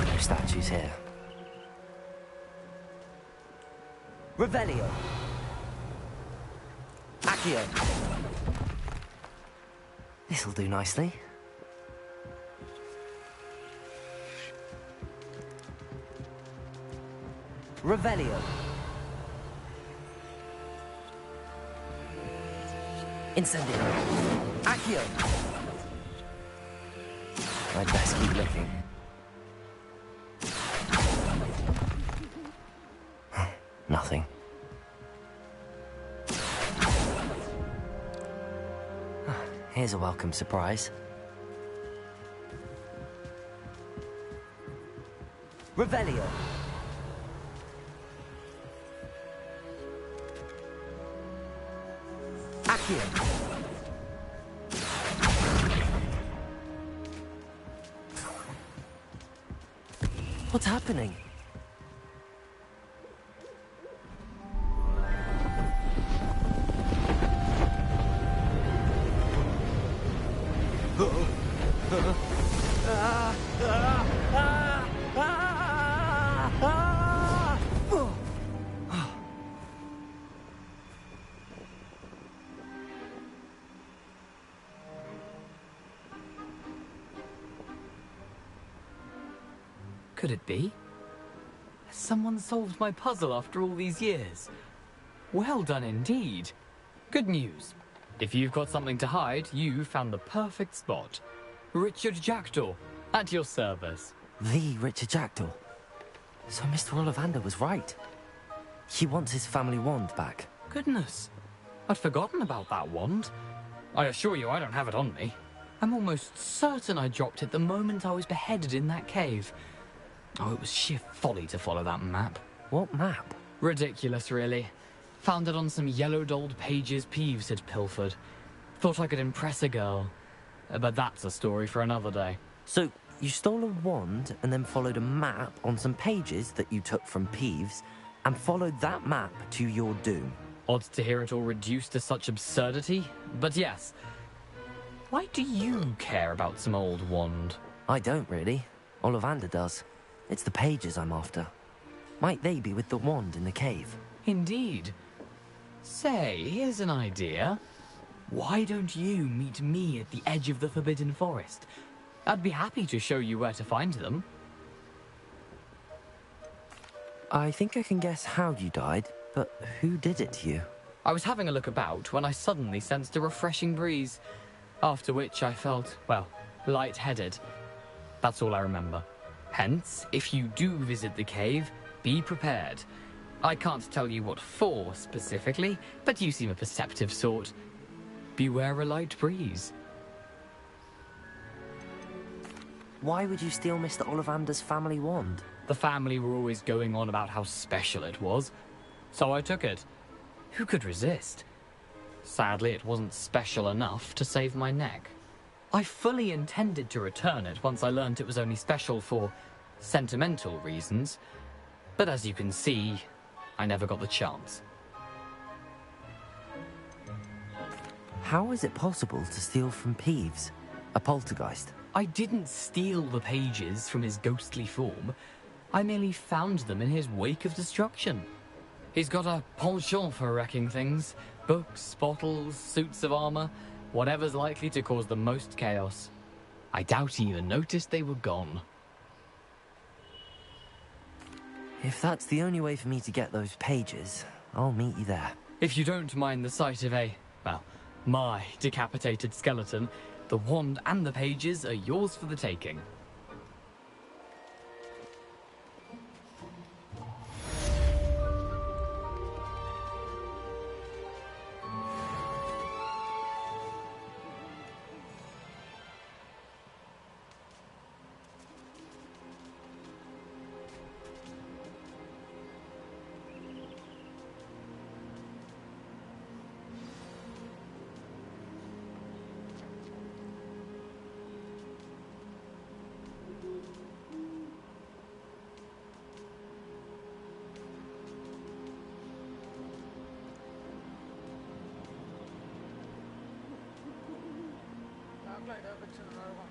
S2: No statues here. Revelio. Accio. This'll do nicely. Revelio. Incendio. Accio. I'd best keep looking. Nothing. Here's a welcome surprise. Revelio. Accio. What's happening?
S13: Could it be? Has someone solved my puzzle after all these years? Well done indeed. Good news. If you've got something to hide, you found the perfect spot. Richard Jackdaw, at your service.
S2: The Richard Jackdaw. So Mr. Ollivander was right. He wants his family wand back.
S13: Goodness. I'd forgotten about that wand. I assure you I don't have it on me. I'm almost certain I dropped it the moment I was beheaded in that cave. Oh, it was sheer folly to follow that map.
S2: What map?
S13: Ridiculous, really. Found it on some yellowed old pages Peeves had pilfered. Thought I could impress a girl. But that's a story for another day.
S2: So, you stole a wand and then followed a map on some pages that you took from Peeves and followed that map to your doom.
S13: Odd to hear it all reduced to such absurdity, but yes. Why do you care about some old wand?
S2: I don't really. Ollivander does. It's the pages I'm after. Might they be with the wand in the cave?
S13: Indeed. Say, here's an idea. Why don't you meet me at the edge of the Forbidden Forest? I'd be happy to show you where to find them.
S2: I think I can guess how you died, but who did it to you?
S13: I was having a look about when I suddenly sensed a refreshing breeze, after which I felt, well, lightheaded. That's all I remember. Hence, if you do visit the cave, be prepared. I can't tell you what for specifically, but you seem a perceptive sort. Beware a light breeze.
S2: Why would you steal Mr. Ollivander's family wand?
S13: The family were always going on about how special it was, so I took it. Who could resist? Sadly, it wasn't special enough to save my neck. I fully intended to return it once I learned it was only special for sentimental reasons, but as you can see, I never got the chance.
S2: How is it possible to steal from Peeves, a poltergeist?
S13: I didn't steal the pages from his ghostly form. I merely found them in his wake of destruction. He's got a penchant for wrecking things. Books, bottles, suits of armor, whatever's likely to cause the most chaos. I doubt he even noticed they were gone.
S2: If that's the only way for me to get those pages, I'll meet you there.
S13: If you don't mind the sight of my decapitated skeleton, the wand and the pages are yours for the taking.
S1: ஏதாவது வச்சு நல்லா இருக்கும்.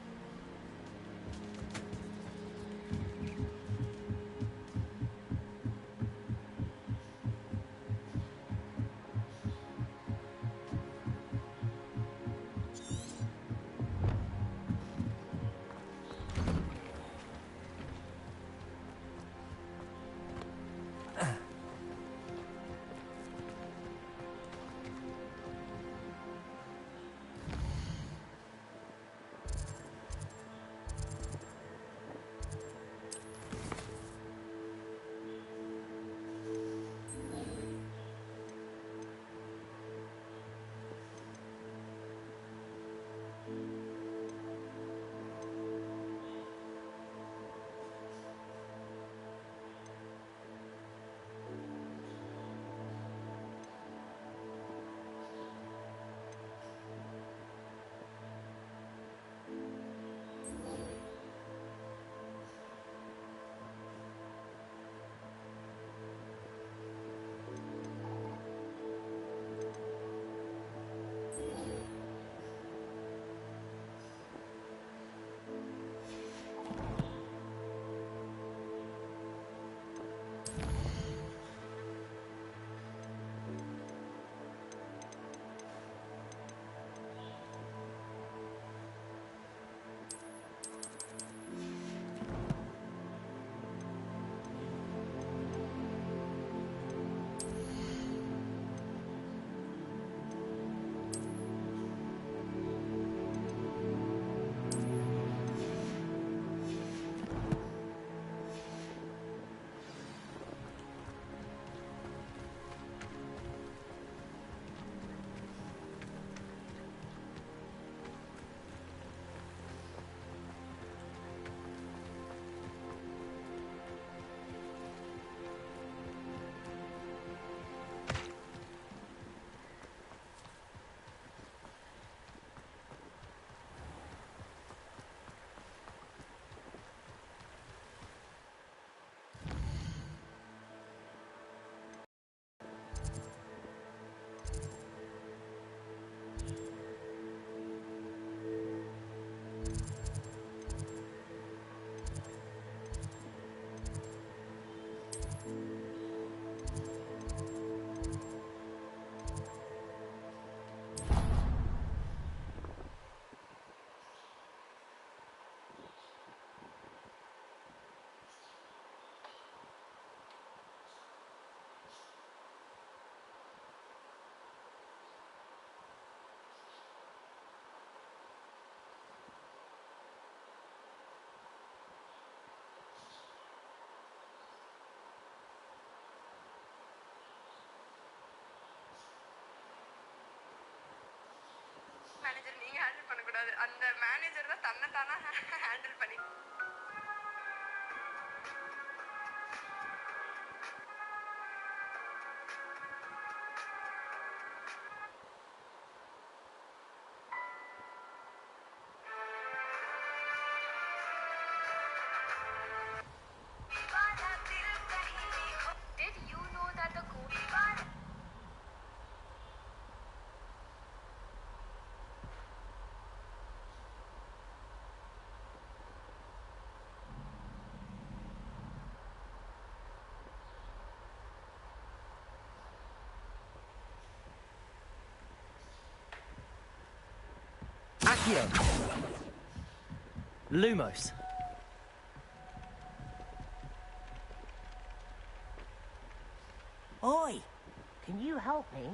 S20: Manager நீங்க handle பண்ணக்கூடாது. அந்த manager தான் தன்னை தானா ஹேண்டில் பண்ணி Did you know that the
S2: Accio! Lumos!
S21: Oi! Can you help me?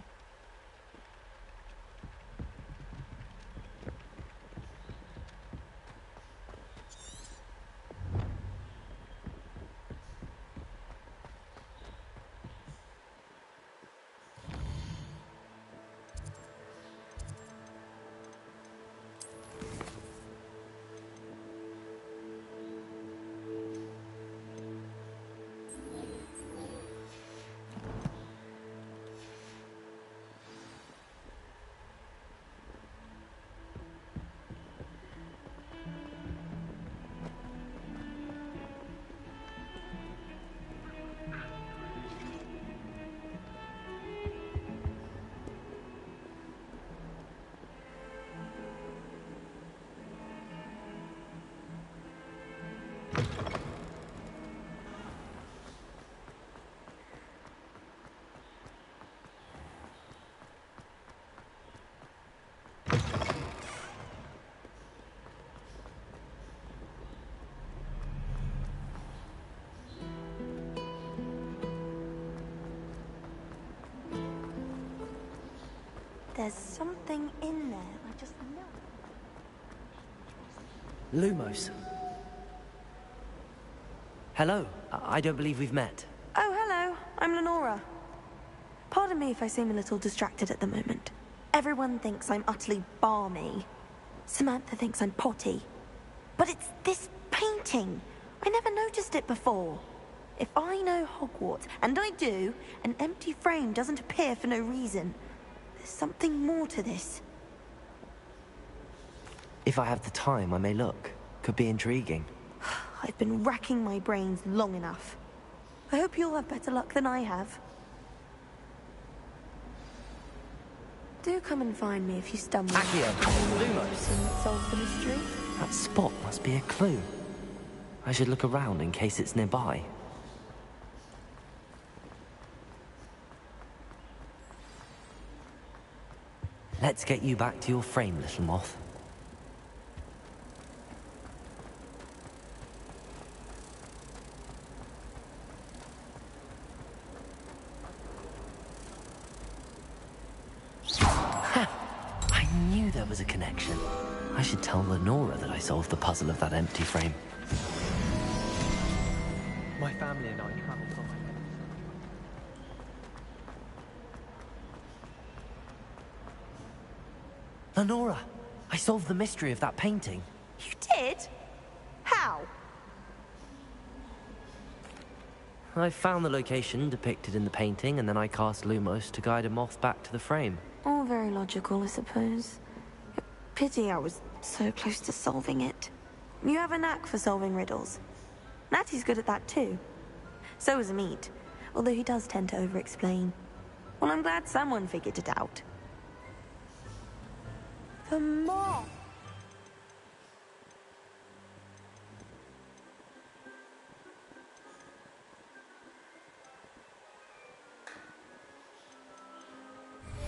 S8: There's something in there. I just know.
S2: Lumos. Hello. I don't believe we've met.
S8: Oh, hello. I'm Lenora. Pardon me if I seem a little distracted at the moment. Everyone thinks I'm utterly balmy. Samantha thinks I'm potty. But it's this painting. I never noticed it before. If I know Hogwarts, and I do, an empty frame doesn't appear for no reason. There's something more to this.
S2: If I have the time, I may look. Could be intriguing.
S8: I've been racking my brains long enough. I hope you'll have better luck than I have. Do come and find me if you stumble.
S2: Accio,
S8: Lumos. Solve the mystery.
S2: That spot must be a clue. I should look around in case it's nearby. Let's get you back to your frame, little moth. I knew there was a connection. I should tell Lenora that I solved the puzzle of that empty frame.
S11: My family and I travelled from
S2: Lenora, I solved the mystery of that painting.
S8: You did? How?
S2: I found the location depicted in the painting, and then I cast Lumos to guide a moth back to the frame.
S8: All very logical, I suppose. Pity I was so close to solving it. You have a knack for solving riddles. Natty's good at that too. So is Amit, although he does tend to over-explain. Well, I'm glad someone figured it out. The moth!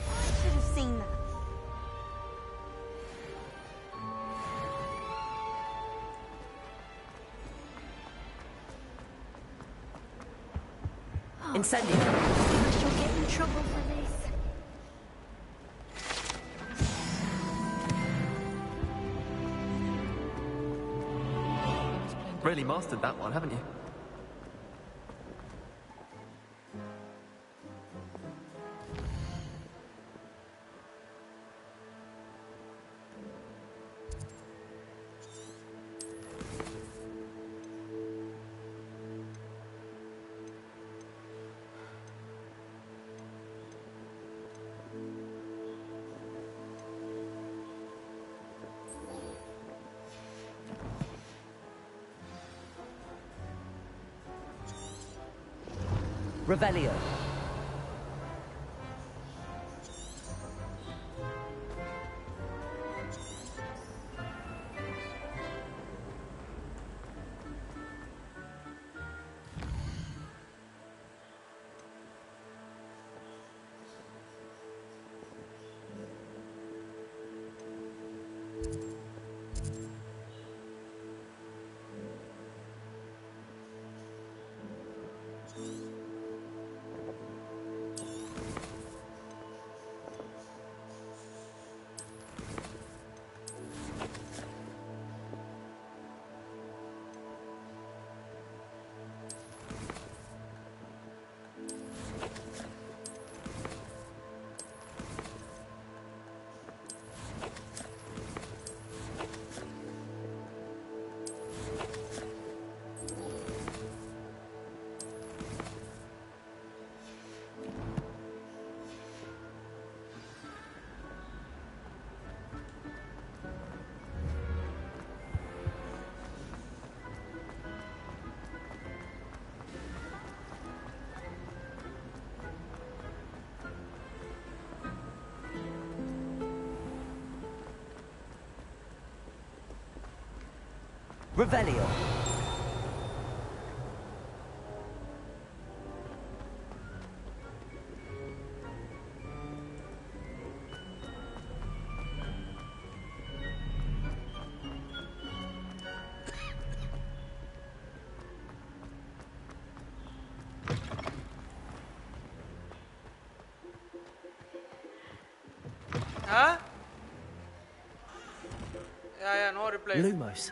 S8: I should have seen that.
S2: Incendio!
S9: I shall get in trouble for this.
S11: Really mastered that one, haven't you?
S2: Revelio. Revelio.
S1: play.
S2: Lumos.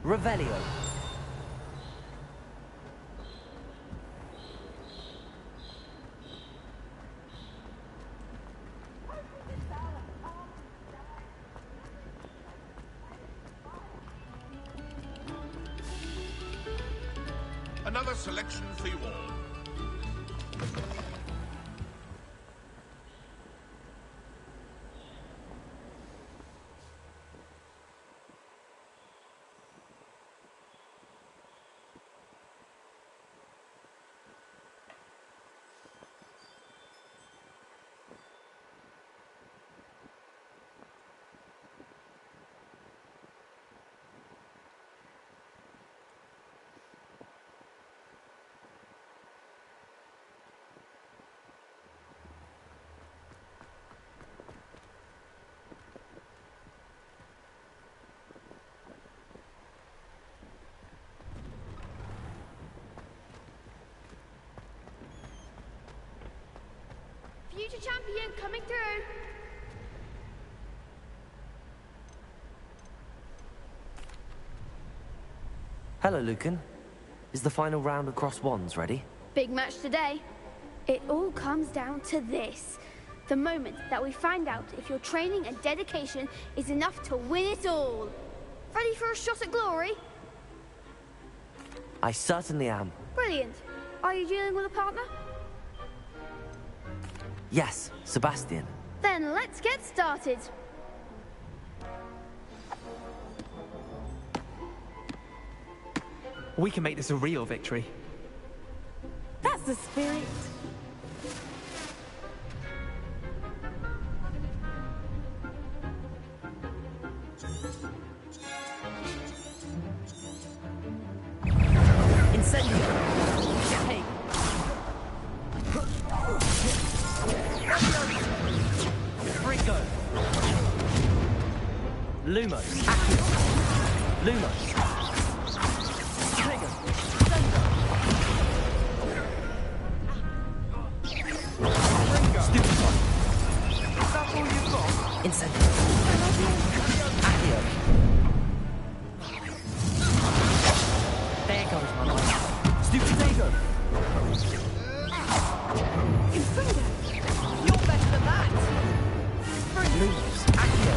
S2: Revelio.
S4: Another selection for you all.
S5: Future champion coming through.
S2: Hello, Lucan. Is the final round across wands ready?
S5: Big match today. It all comes down to this. The moment that we find out if your training and dedication is enough to win it all. Ready for a shot at glory?
S2: I certainly am.
S5: Brilliant. Are you dealing with a partner?
S2: Yes, Sebastian.
S5: Then let's get started.
S11: We can make this a real victory.
S6: That's the spirit.
S2: Incendio! Hey! Ringo! Lumos! Accio! Lumos! Trigger! Ringo! Stupefy! Is that all you've got? Incendio! Accio! There goes my life. Stupefy!
S6: Incendio!
S7: You're better than that!
S2: Lumos! Accio!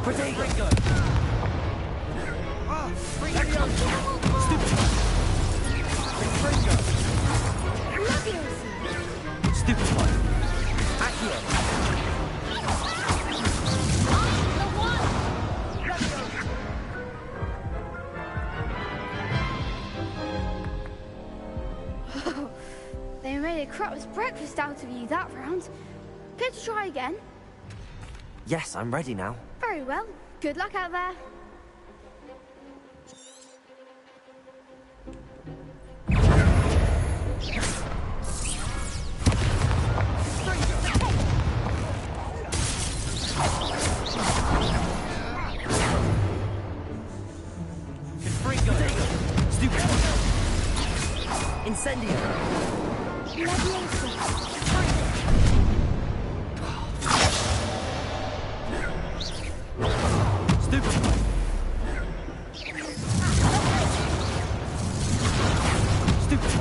S2: Protego! Stupid one! Accio!
S5: They made a crap's breakfast out of you that round. Care to try again?
S2: Yes, I'm ready now.
S5: Very well. Good luck out there.
S2: Stupid! Incendio! Stupid! Stupid!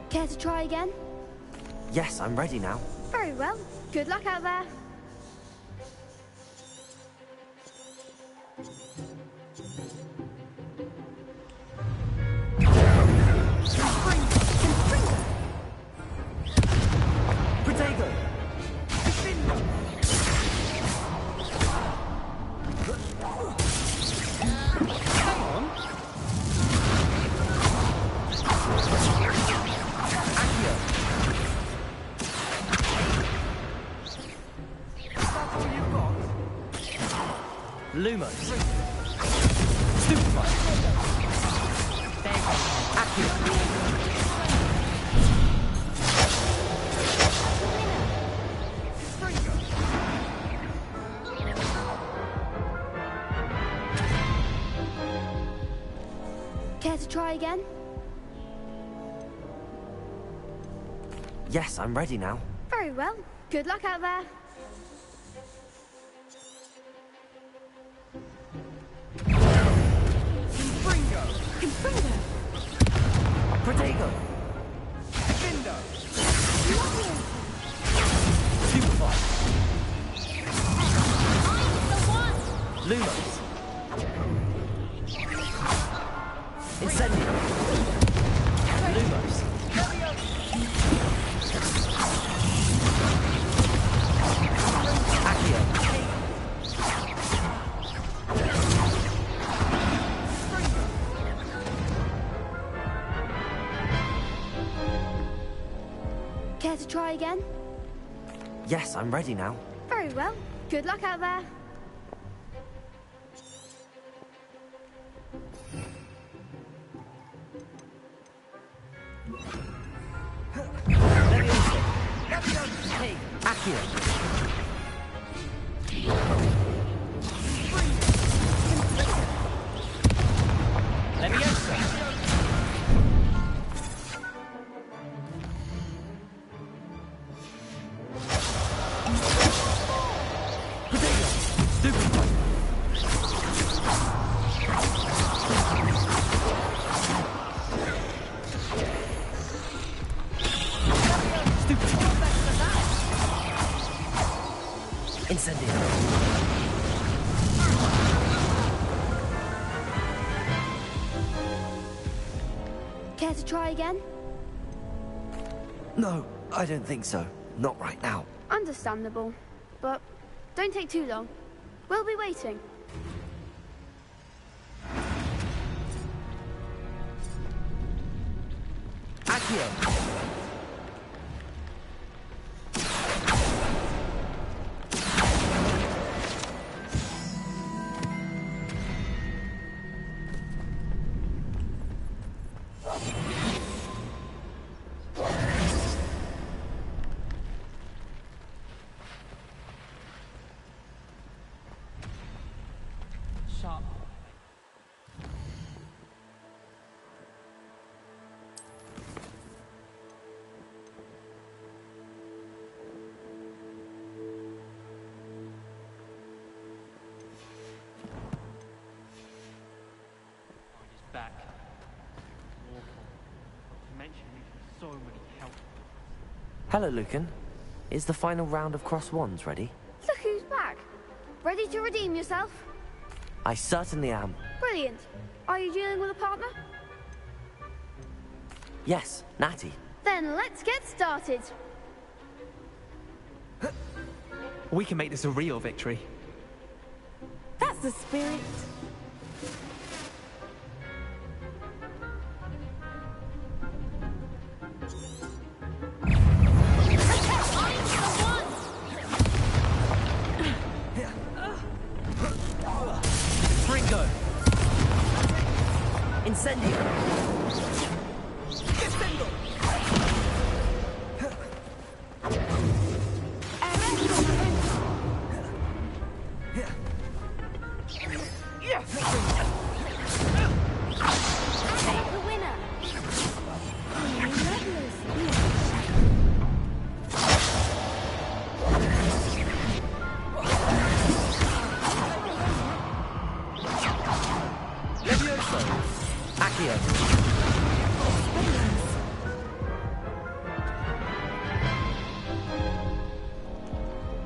S5: Care to try again?
S2: Yes, I'm ready now.
S5: Very well. Good luck out there.
S2: Protego! Lumos. Stupefy. Accurate.
S5: Care to try again?
S2: Yes, I'm ready now.
S5: Very well. Good luck out there.
S2: Protego! Stupefy. Lumos. Incendio. Lumos. Accio.
S5: Care to try again?
S2: Yes, I'm ready now.
S5: Very well. Good luck out there.
S2: Hey, Accio. Leviosa. Incendio.
S5: Care to try again?
S2: No, I don't think so. Not right now.
S5: Understandable. But don't take too long. We'll be waiting.
S2: Accio.
S11: Sharp. many help.
S2: Hello, Lucan. Is the final round of Cross Wands ready?
S5: Look who's back. Ready to redeem yourself?
S2: I certainly am.
S5: Brilliant. Are you dealing with a partner?
S2: Yes, Natty.
S5: Then let's get started.
S11: We can make this a real victory.
S6: That's the spirit.
S12: Ringo! Incendio! Incendio!
S5: Take the winner.
S2: Accio.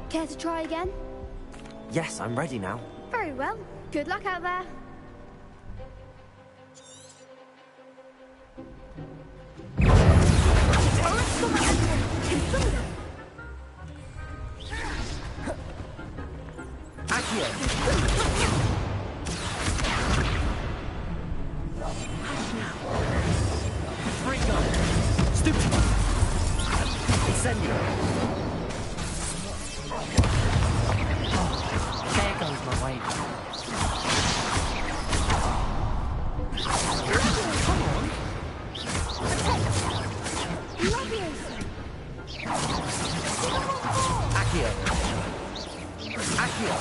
S5: Care to try again?
S2: Yes, I'm ready now.
S5: Very well. Good luck out there.
S2: Accio.
S12: Ringo! Stupid!
S2: Incendio.
S12: There goes my weight. Come on!
S2: Accio. Accio.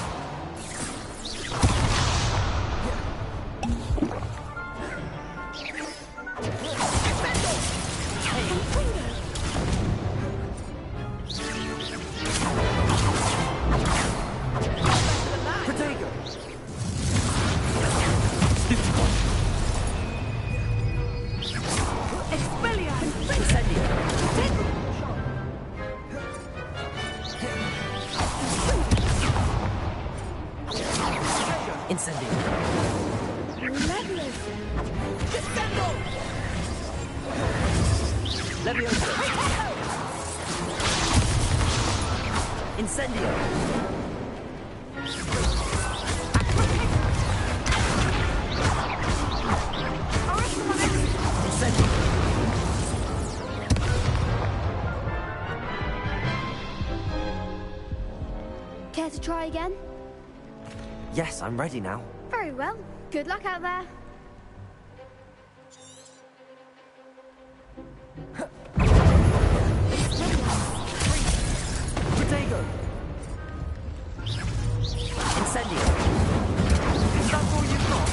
S2: Protego. Incendio. Levioso. Incendio. Incendio.
S5: Care to try again?
S2: Yes, I'm ready now.
S5: Very well. Good luck out there.
S2: Protego. Incendio. Is that all you've got?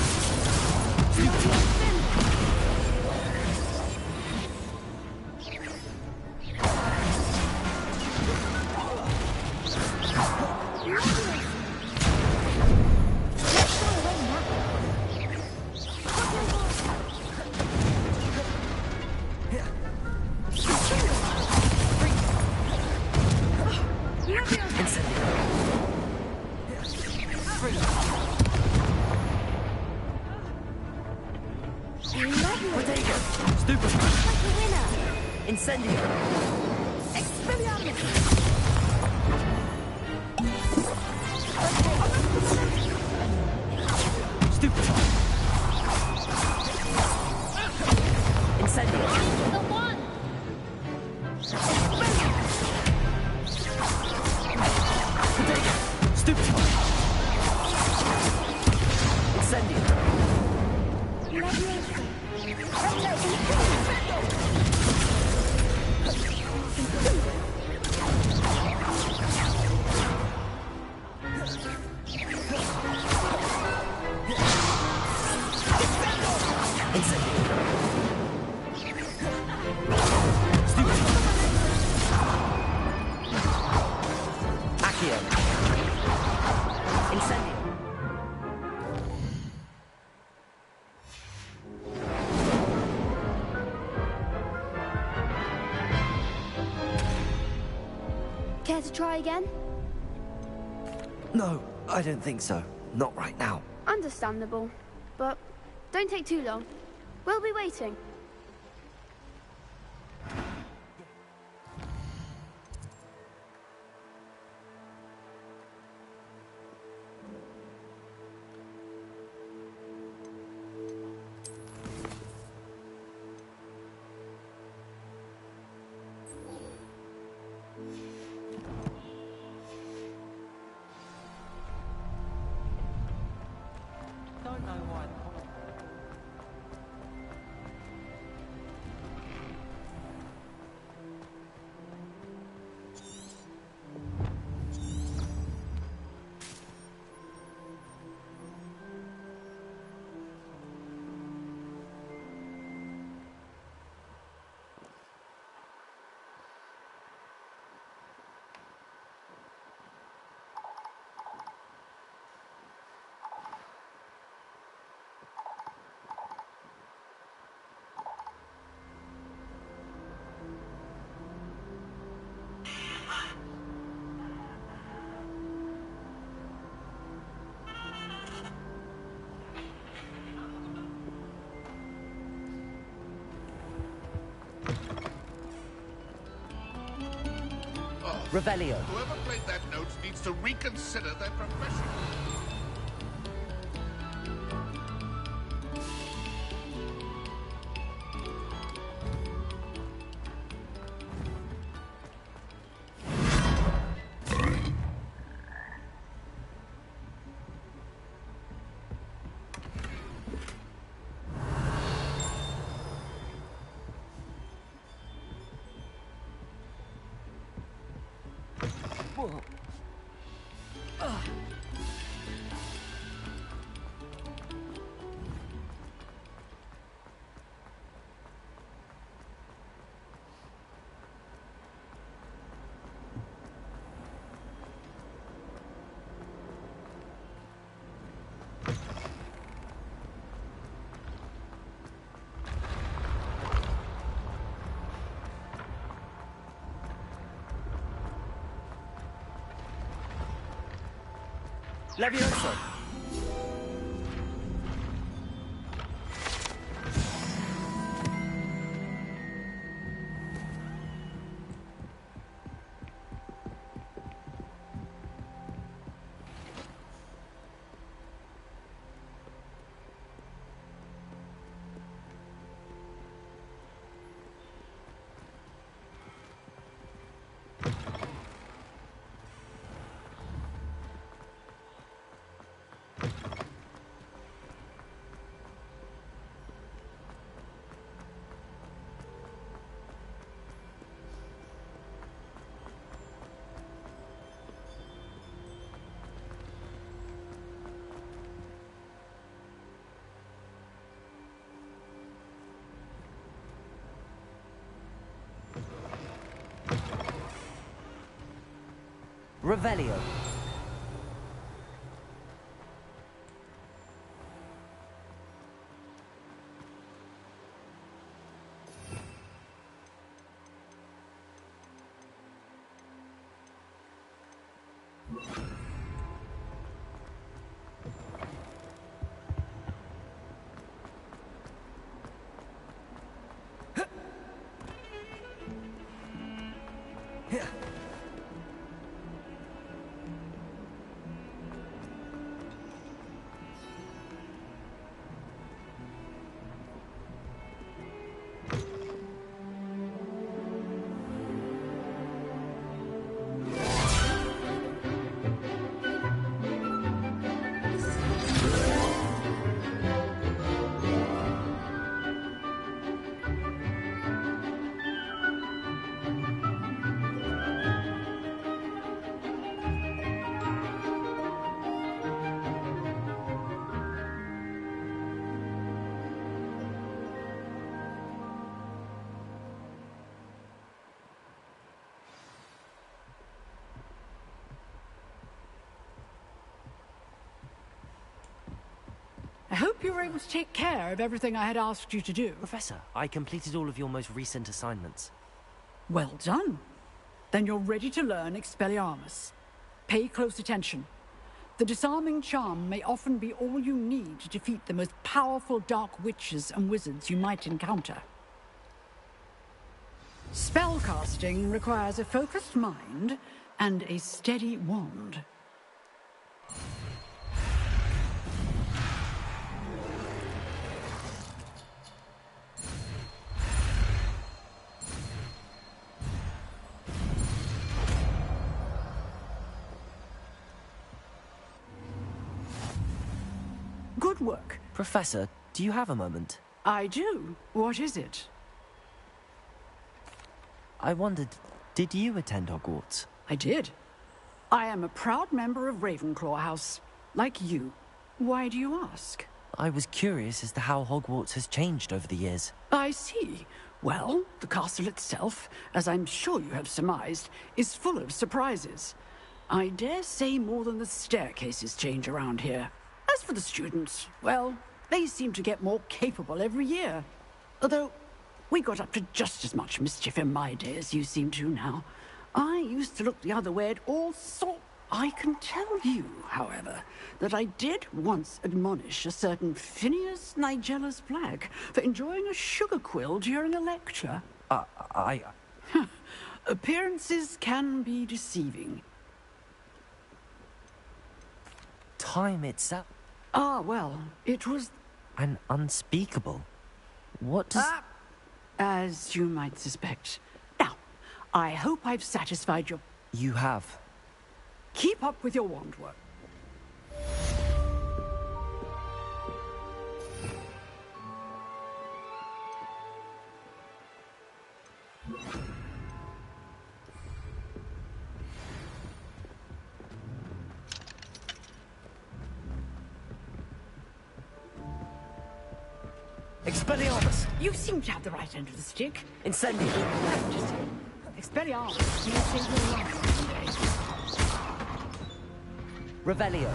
S2: Protego. Stupid. Incendio. Stupid. Incendio. Protego. Stupid. Incendio. Incendio. Stupid.
S5: Care to try again?
S2: No, I don't think so. Not right now.
S5: Understandable. But don't take too long. We'll be waiting.
S12: Don't know why.
S2: Revelio.
S4: Whoever played that note needs to reconsider their profession.
S2: Levioso. Revelio.
S7: I hope you were able to take care of everything I had asked you to do.
S2: Professor, I completed all of your most recent assignments.
S7: Well done. Then you're ready to learn Expelliarmus. Pay close attention. The disarming charm may often be all you need to defeat the most powerful dark witches and wizards you might encounter. Spellcasting requires a focused mind and a steady wand. Good work.
S2: Professor, do you have a moment?
S7: I do. What is it?
S2: I wondered, did you attend Hogwarts?
S7: I did. I am a proud member of Ravenclaw House, like you. Why do you ask?
S2: I was curious as to how Hogwarts has changed over the years.
S7: I see. Well, the castle itself, as I'm sure you have surmised, is full of surprises. I dare say more than the staircases change around here. As for the students, well, they seem to get more capable every year. Although, we got up to just as much mischief in my day as you seem to now. I used to look the other way at all sorts. I can tell you, however, that I did once admonish a certain Phineas Nigellus Black for enjoying a sugar quill during a lecture. Appearances can be deceiving.
S2: Time itself.
S7: Ah, well, it was...
S2: And unspeakable. What does...
S7: as you might suspect. Now, I hope I've satisfied your...
S2: You have.
S7: Keep up with your wand work.
S2: Expelliarmus!
S7: You seem to have the right end of the stick.
S2: Incendio!
S7: Expelliarmus may save your life someday.
S2: Revelio.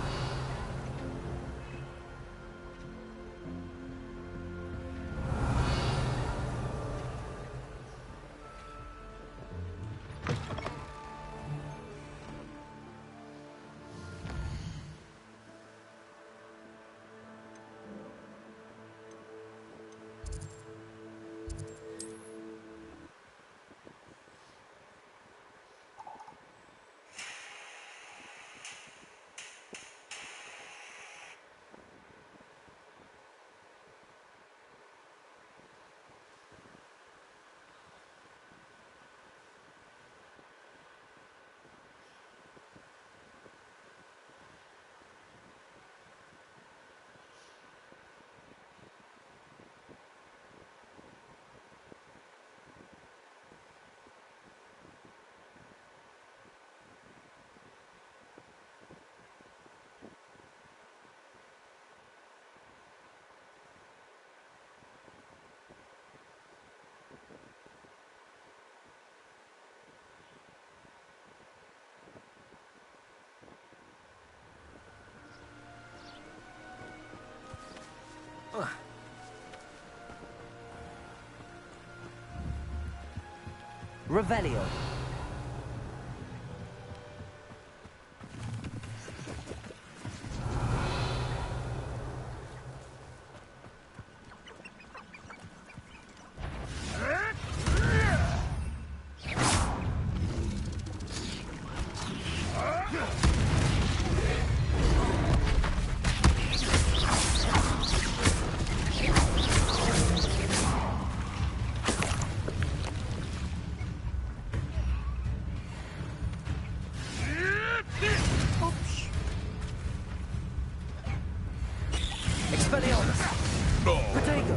S2: Revelio.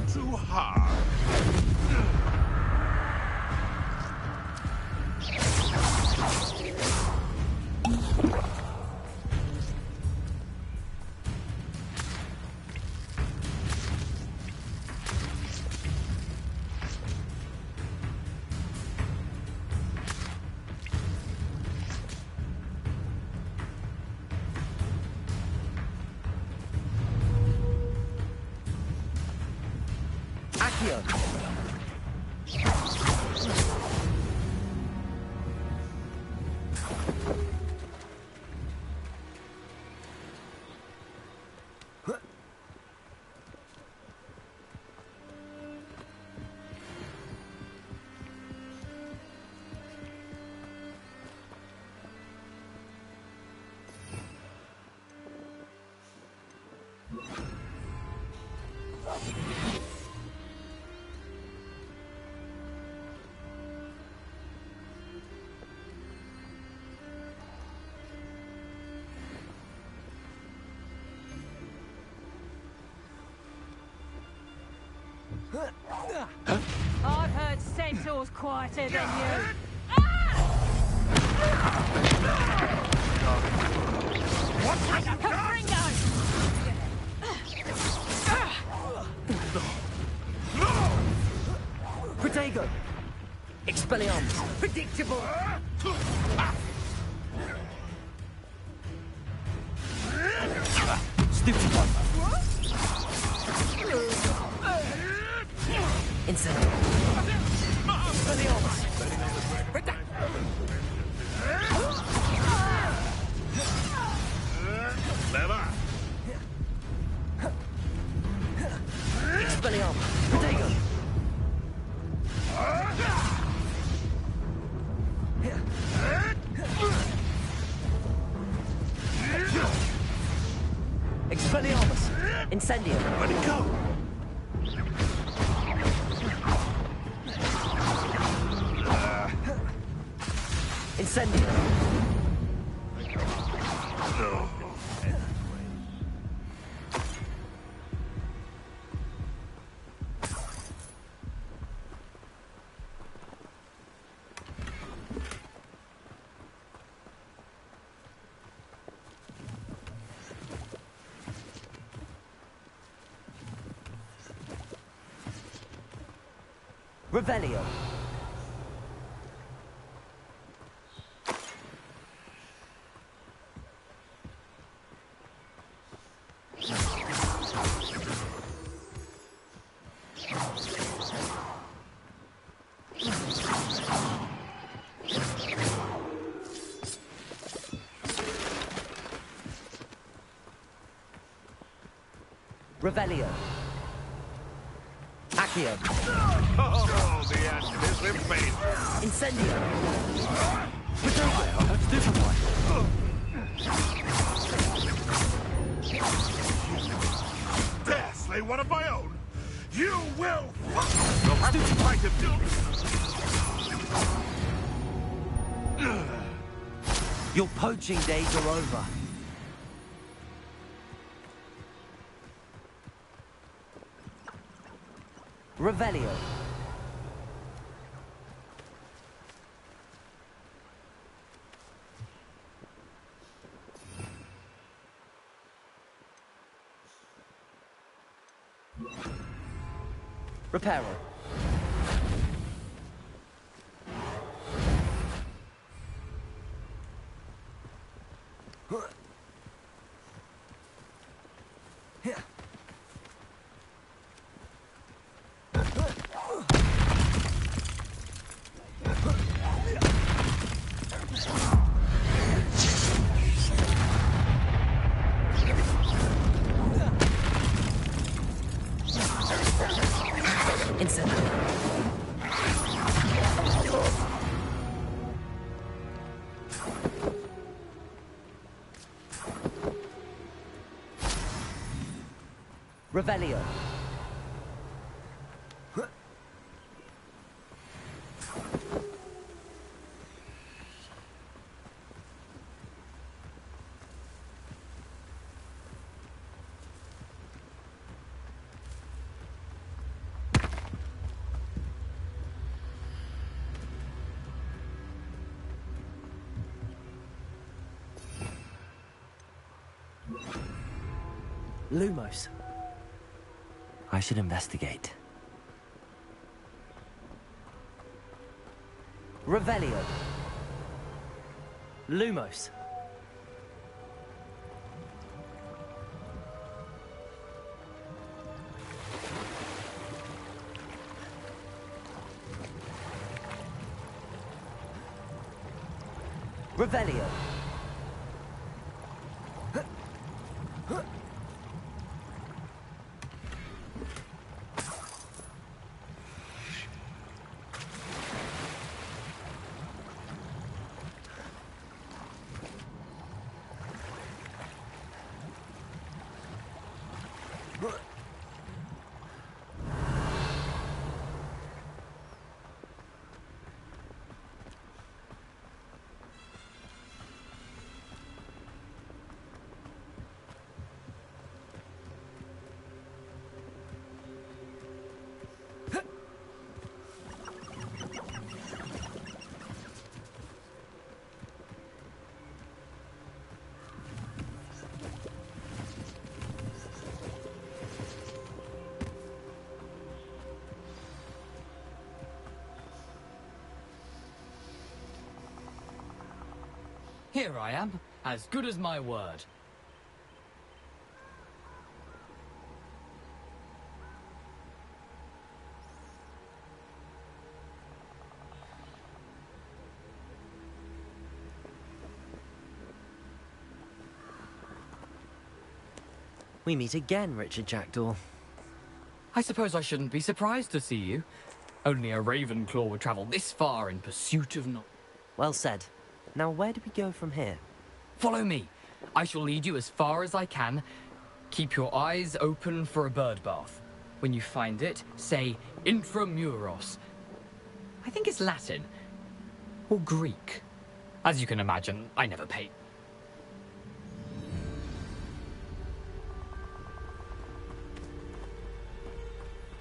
S4: Too hard.
S9: I've heard centaurs quieter than you.
S12: Protego! Expelliarmus!
S9: Predictable.
S12: Stupefy! Incendio! Expelliarmus!
S4: Clever.
S12: Expelliarmus! Protego! Expelliarmus! Incendio!
S4: Let it go!
S12: Incendio! Revelio. Revelio. Accio.
S4: Oh, the anticipation.
S12: Incendio.
S4: Dare slay one of my own? You will! You'll have to fight him.
S12: Your poaching days are over. Revelio. Reparo. Revelio. Lumos. I should investigate. Revelio. Lumos. Revelio.
S13: Here I am, as good as my word.
S2: We meet again, Richard Jackdaw.
S13: I suppose I shouldn't be surprised to see you. Only a Ravenclaw would travel this far in pursuit of knowledge.
S2: Well said. Now where do we go from here?
S13: Follow me. I shall lead you as far as I can. Keep your eyes open for a bird bath. When you find it, say intramuros. I think it's Latin. Or Greek. As you can imagine, I never paid.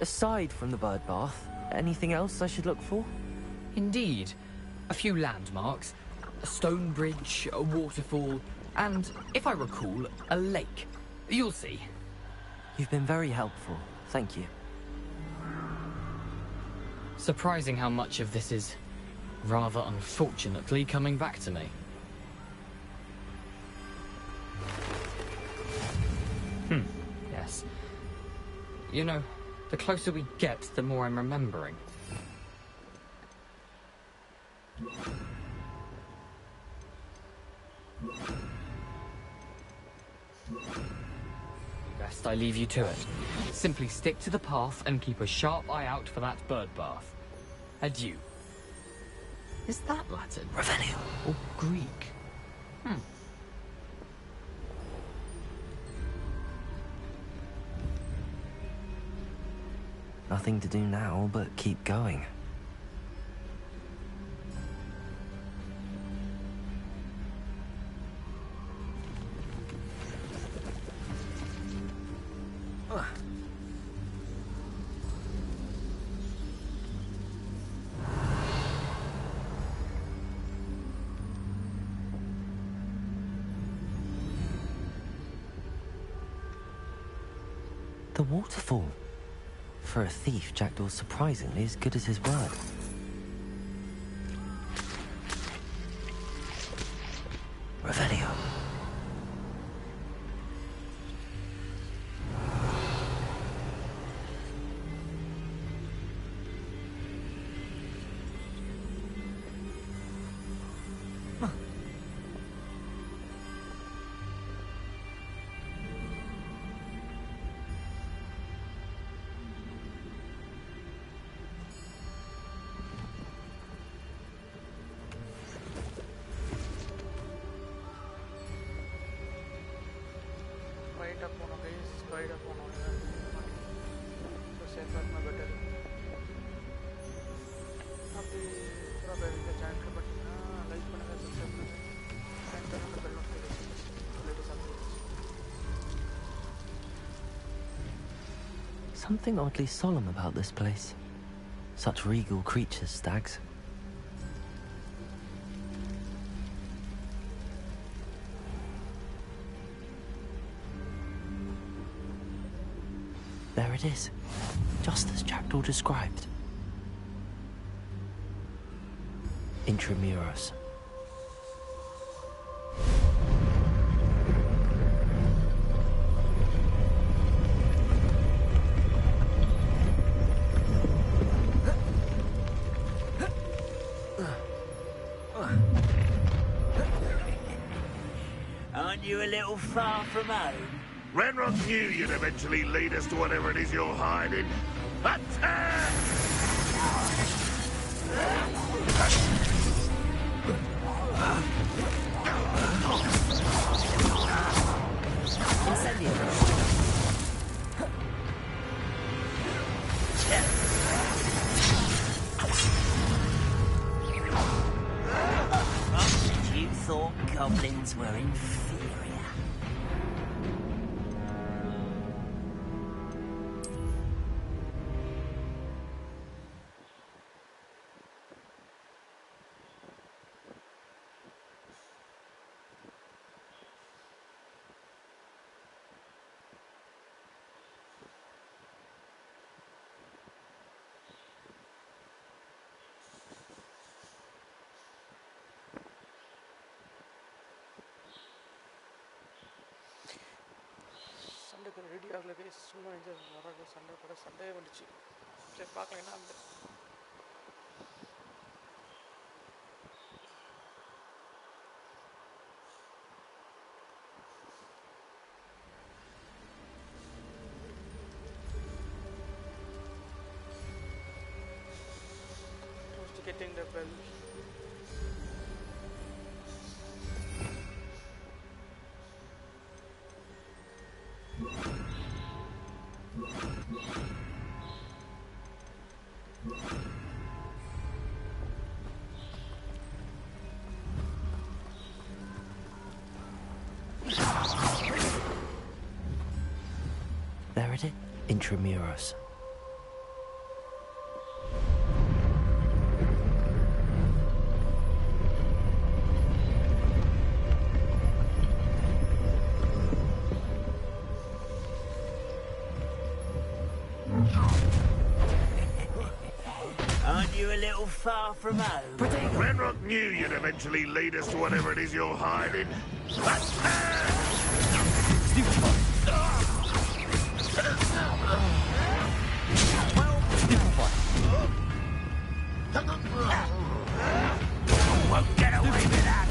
S2: Aside from the bird bath, anything else I should look for?
S13: Indeed. A few landmarks. A stone bridge, a waterfall, and, if I recall, a lake. You'll see.
S2: You've been very helpful. Thank you.
S13: Surprising how much of this is, rather unfortunately, coming back to me. Yes. You know, the closer we get, the more I'm remembering. Best I leave you to it. Simply stick to the path and keep a sharp eye out for that bird bath. Adieu. Is that Latin?
S2: Revelio.
S13: Or Greek?
S2: Nothing to do now but keep going. The waterfall. For a thief, Jackdaw's surprisingly as good as his word. Revelio. Something oddly solemn about this place. Such regal creatures, stags. There it is, just as Jackdaw described. Intramuros.
S10: Aren't you a little far from home?
S4: Renrock knew you'd eventually lead us to whatever it is you're hiding. Attack!
S10: You thought goblins were inferior.
S1: Ready ஆகல guys. சும்மா வராது சண்டை போட சண்டையே வந்துச்சு. சரி பார்க்கலாம் என்ன ஆகுது. Close to getting the bell.
S2: There it is, Intramuros.
S10: Aren't you a little far from home?
S4: Renrock knew you'd eventually lead us to whatever it is you're hiding.
S10: Won't get away with that.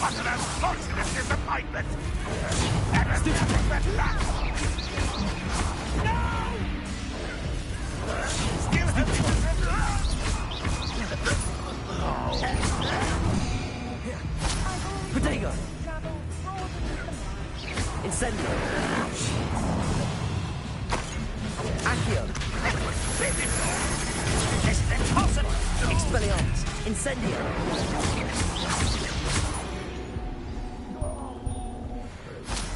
S4: What an unfortunate disappointment! And a stupid luck! No! Still
S2: Protego! Incendio! Accio!
S10: This is impossible!
S2: Expelliarmus! Incendio!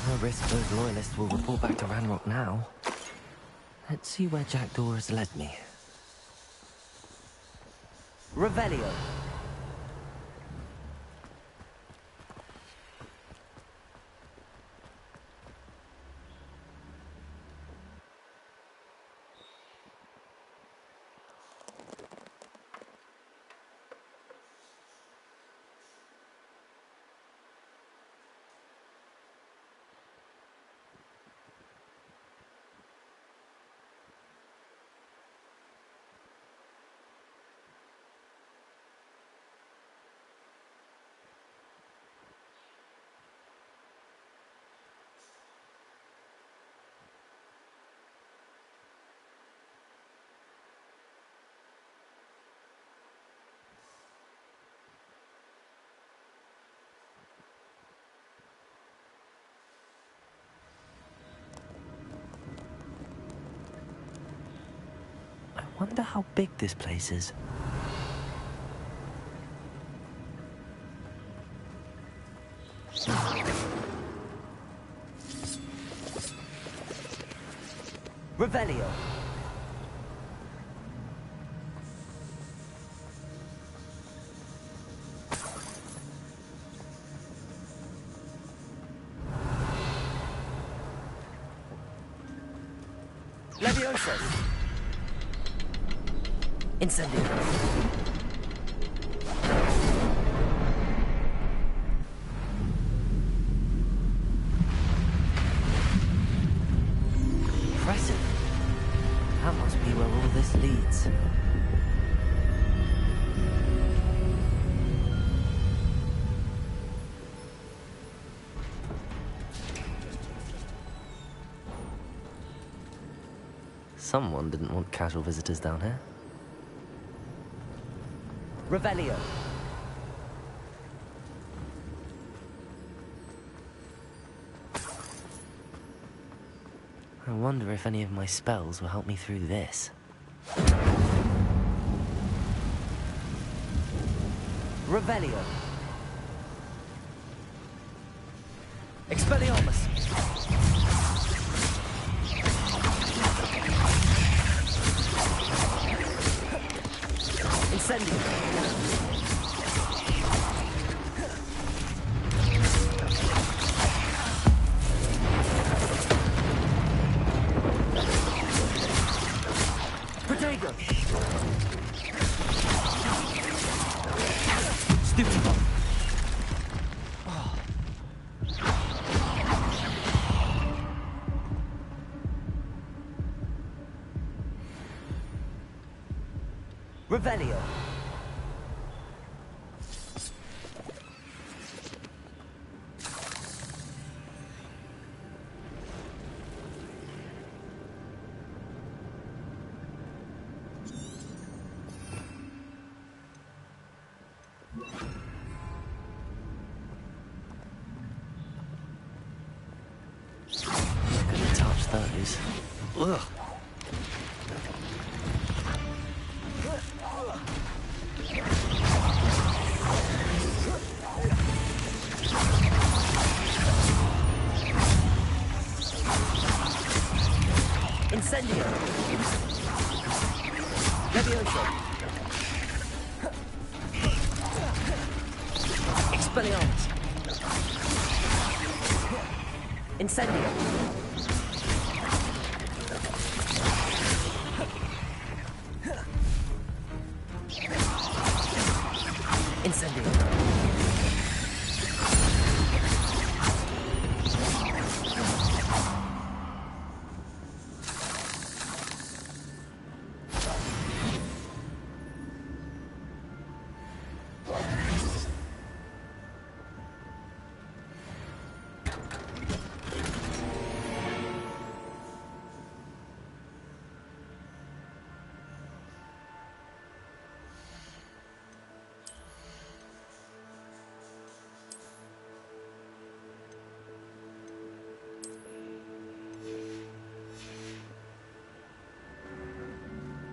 S2: No risk those loyalists will report back to Ranrock now. Let's see where Jackdaw has led me. Revelio! I wonder how big this place is. Revelio. Leviosa. Incendio. Impressive. That must be where all this leads. Someone didn't want casual visitors down here. Revelio. I wonder if any of my spells will help me through this. Revelio. Expelliarmus. Incendio. Revelio. Not gonna touch those. Ugh. Incendio. Levioso. Expelliarmus. Incendio. Incendio.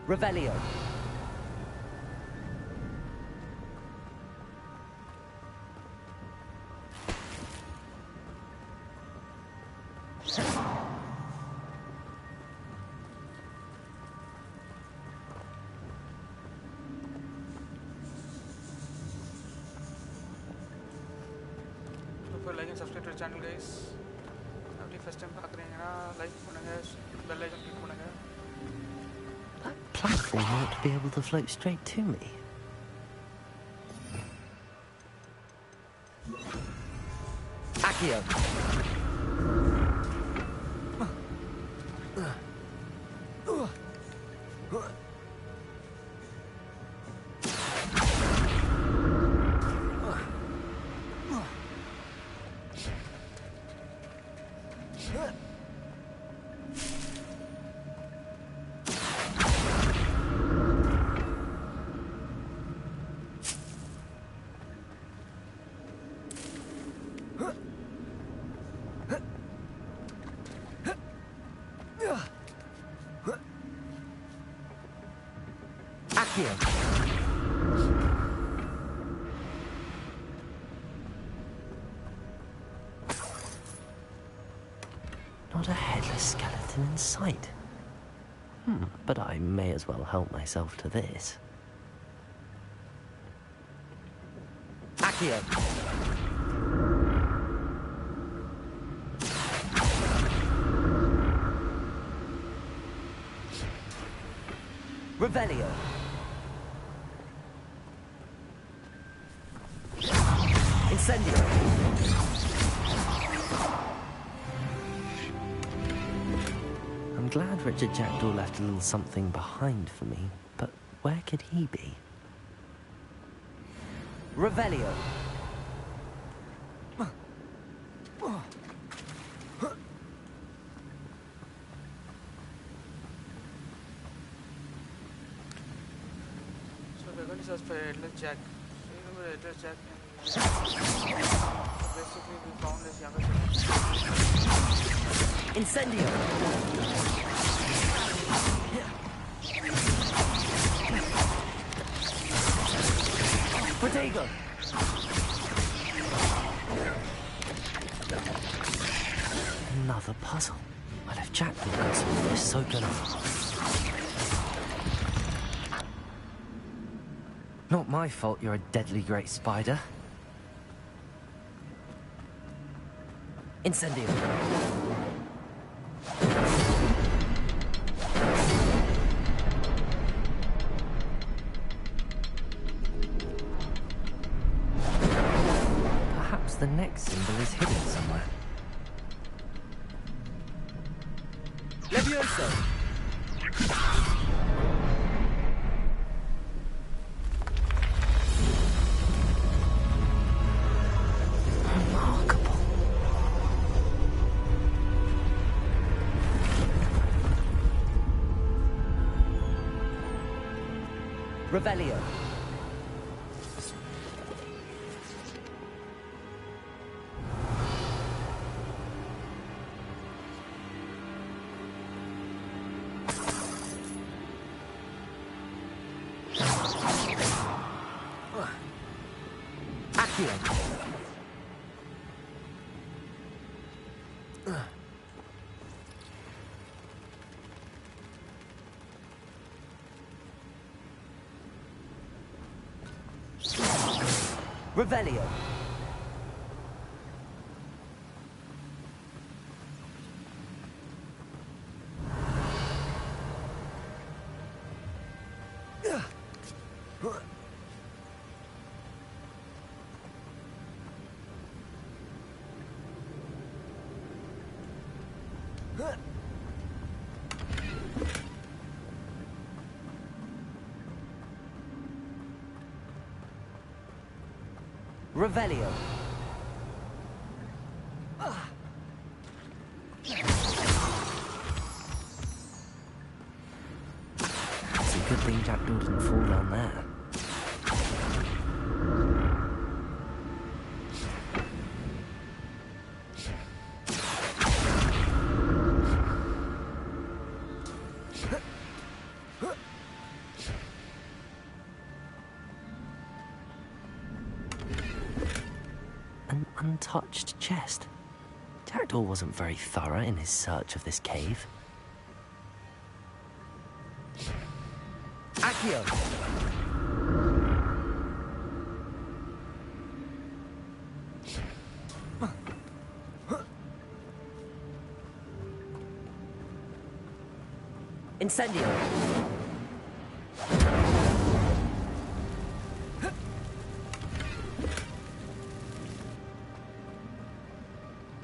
S2: Revelio.
S1: So like and subscribe to the channel guys. அப்படி first time பார்க்குறீங்கன்னா like பண்ணுங்க, bell icon click பண்ணுங்க.
S2: Platform ought to be able to float straight to me. Accio. Accio. Not a headless skeleton in sight. But I may as well help myself to this. Accio. Revelio. Incendio. I'm glad Richard Jackdaw left a little something behind for me, but where could he be? Revelio.
S1: So we're going to search for Headless Jack. So you remember Headless Jack? Basically, we found his younger sister.
S2: Incendio. Protego. Another puzzle. Well, if Jack will go solve this, so can I. Not my fault you're a deadly great spider. Incendio. Perhaps the next symbol is hidden somewhere. Levioso. Revelio. Revelio. Revelio. It's a good thing Jackdaw didn't fall down there. Untouched chest. Jackdaw wasn't very thorough in his search of this cave. Accio! Incendio!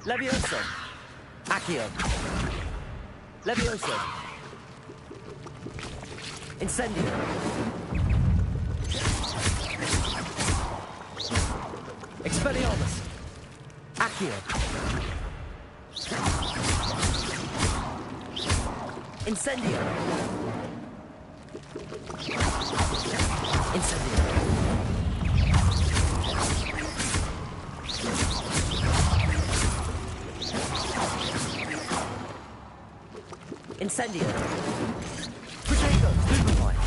S2: Levioso. Accio. Levioso. Incendio. Expelliarmus. Accio. Incendio. Incendio. Incendio. Potato. Stupefy.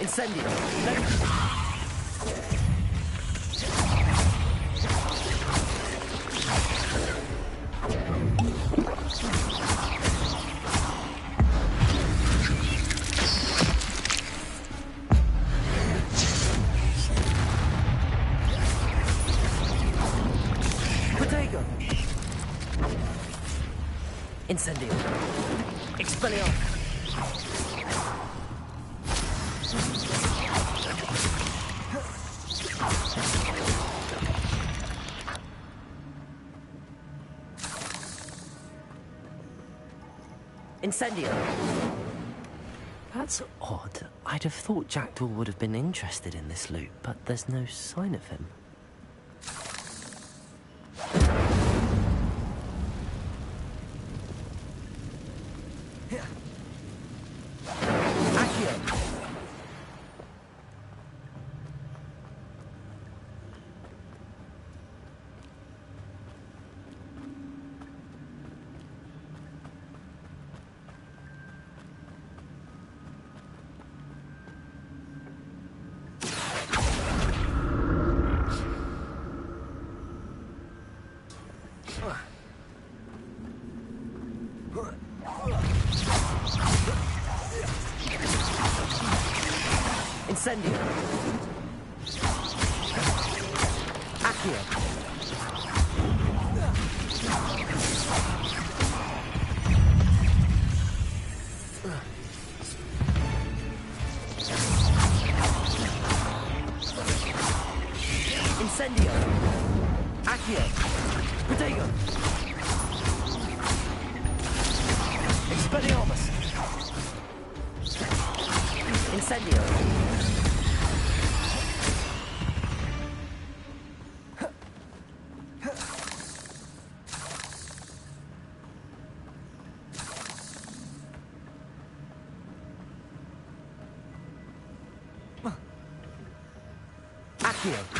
S2: Incendio. Incendio. Expelliarmus. Incendio. That's odd. I'd have thought Jackdaw would have been interested in this loot, but there's no sign of him. Incendio. Accio. Incendio. Accio. Protego. Expelliarmus. Incendio.
S12: Accio.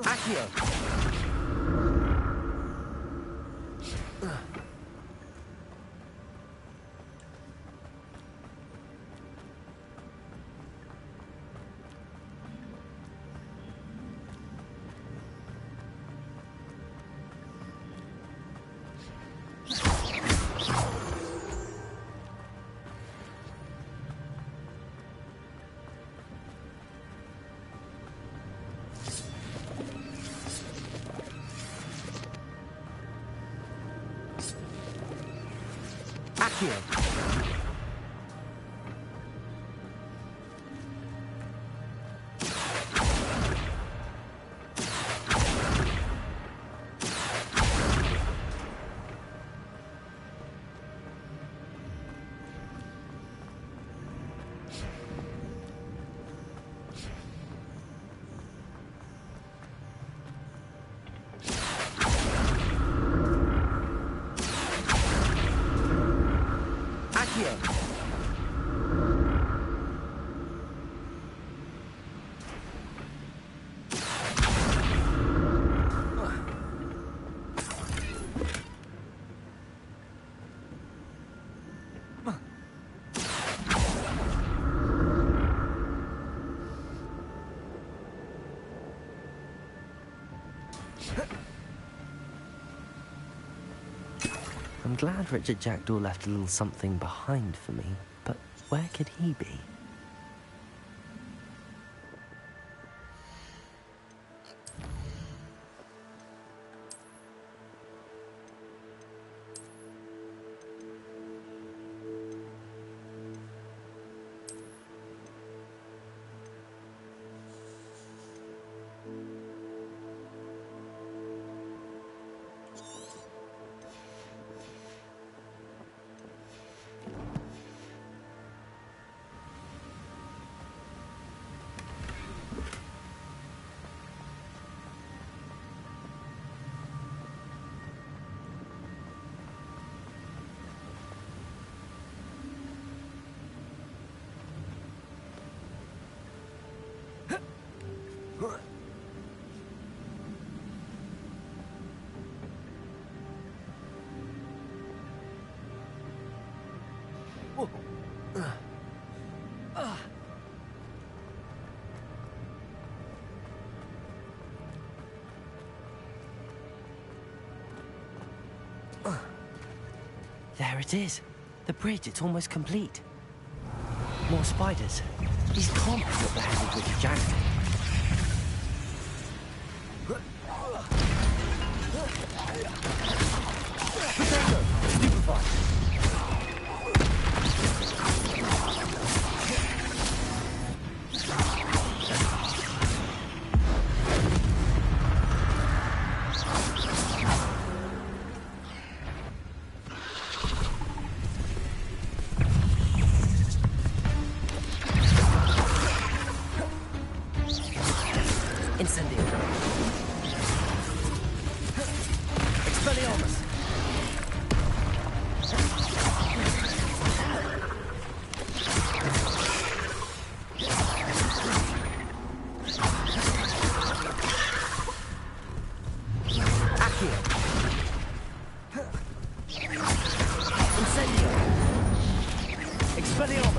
S12: Accio. Accio.
S2: I'm glad Richard Jackdaw left a little something behind for me, but where could he be? There it is. The bridge, it's almost complete. More spiders. These can't be what the hell is Richard Jackdaw. Potato!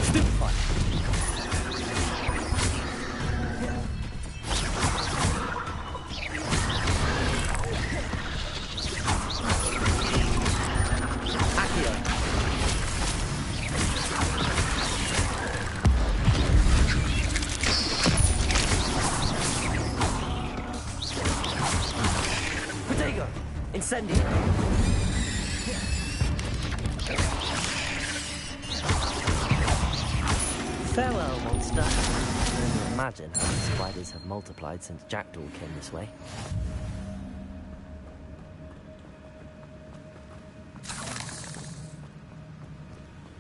S2: Stupefy! Incendio! Farewell, monster. I can only imagine how the spiders have multiplied since Jackdaw came this way.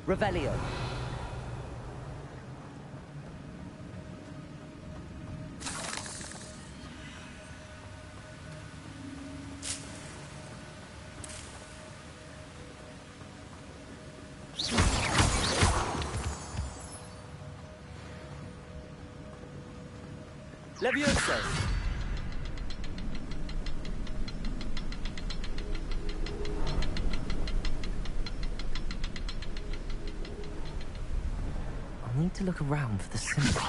S2: Revelio. Levioso! I'll need to look around for the symbol.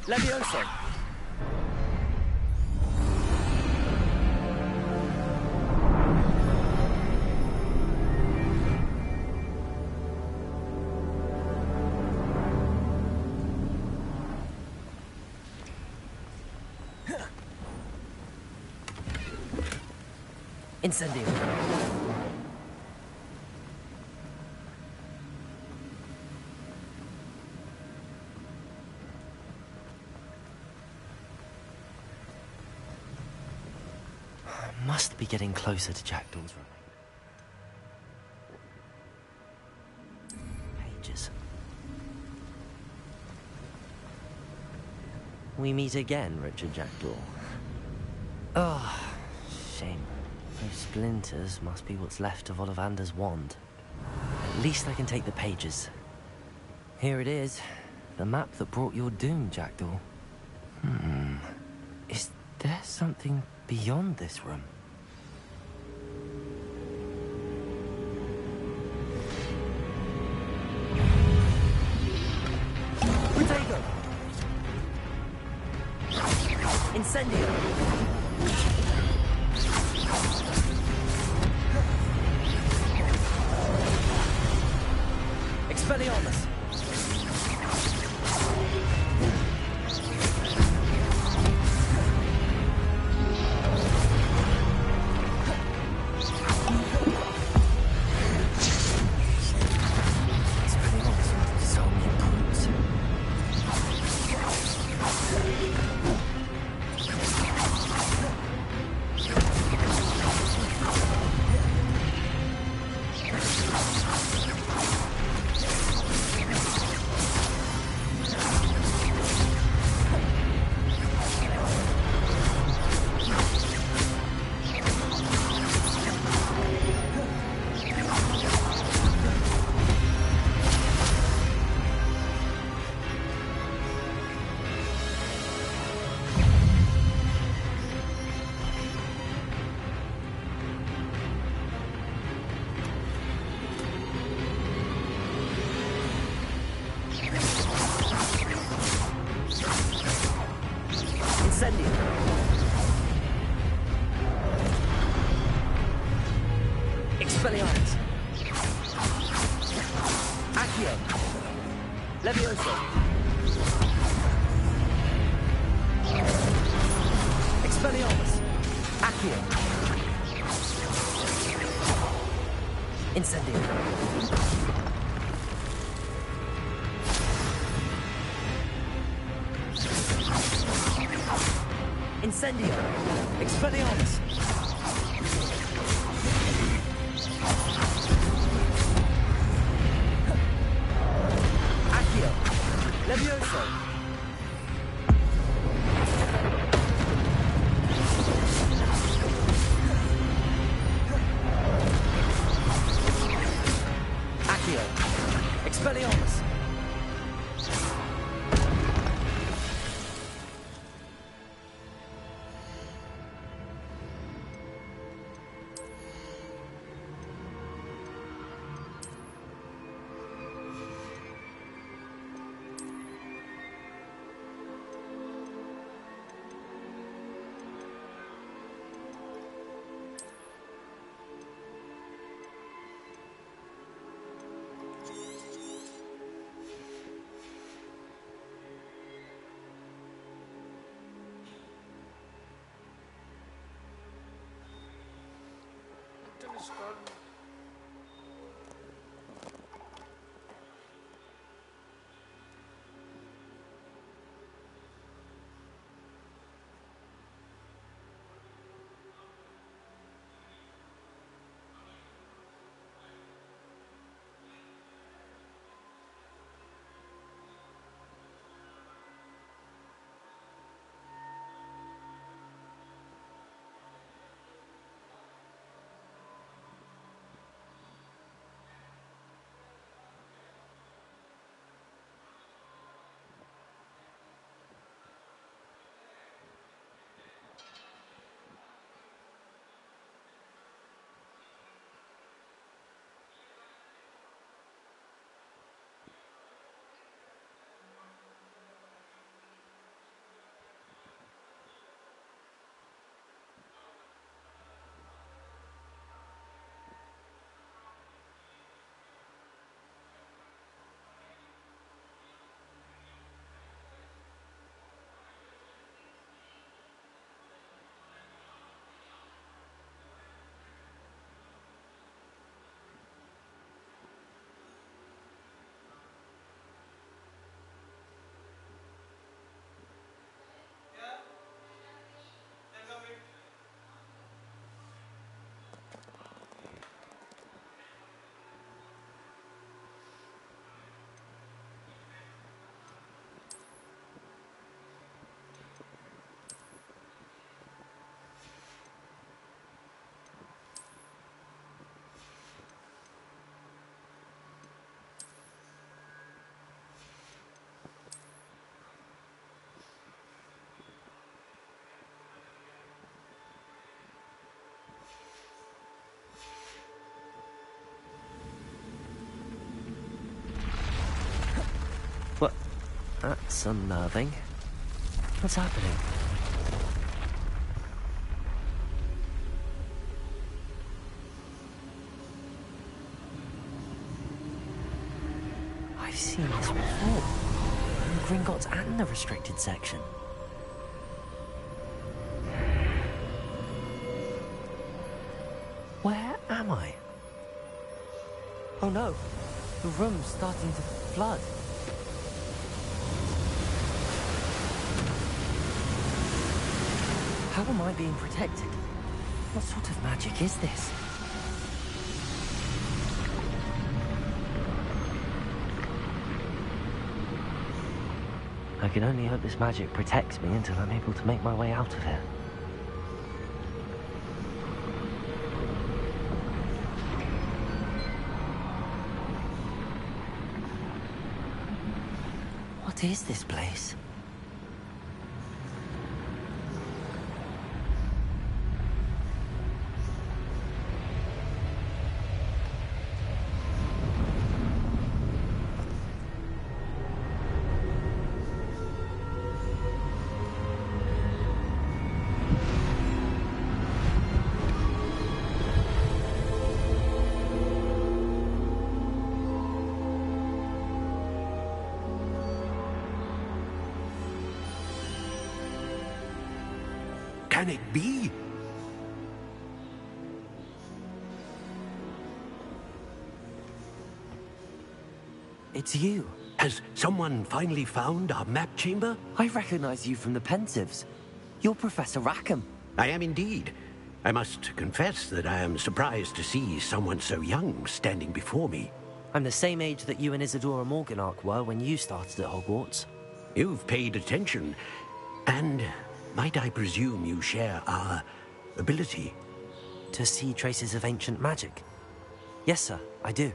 S2: Levioso! Incendio! Must be getting closer to Jackdaw's room. Pages. We meet again, Richard Jackdaw. Oh, shame. Those splinters must be what's left of Ollivander's wand. At least I can take the pages. Here it is. The map that brought your doom, Jackdaw. Is there something beyond this room? Protego! Incendio! Expelliarmus! Expelliarmus. Accio. Levioso. Expelliarmus. Accio. Incendio. Incendio. Expelliarmus. Accio. Levioso. Accio. Expelliarmus.
S1: just called me.
S2: What? That's unnerving. What's happening? I've seen this before. In Gringotts and the restricted section. Where am I? Oh no, the room's starting to flood. How am I being protected? What sort of magic is this? I can only hope this magic protects me until I'm able to make my way out of here. What is this place?
S17: Can it be?
S2: It's you.
S17: Has someone finally found our map chamber?
S2: I recognize you from the Pensieves. You're Professor Rackham.
S17: I am indeed. I must confess that I am surprised to see someone so young standing before me.
S2: I'm the same age that you and Isadora Morganach were when you started at Hogwarts.
S17: You've paid attention, and might I presume you share our ability?
S2: To see traces of ancient magic? Yes, sir, I do.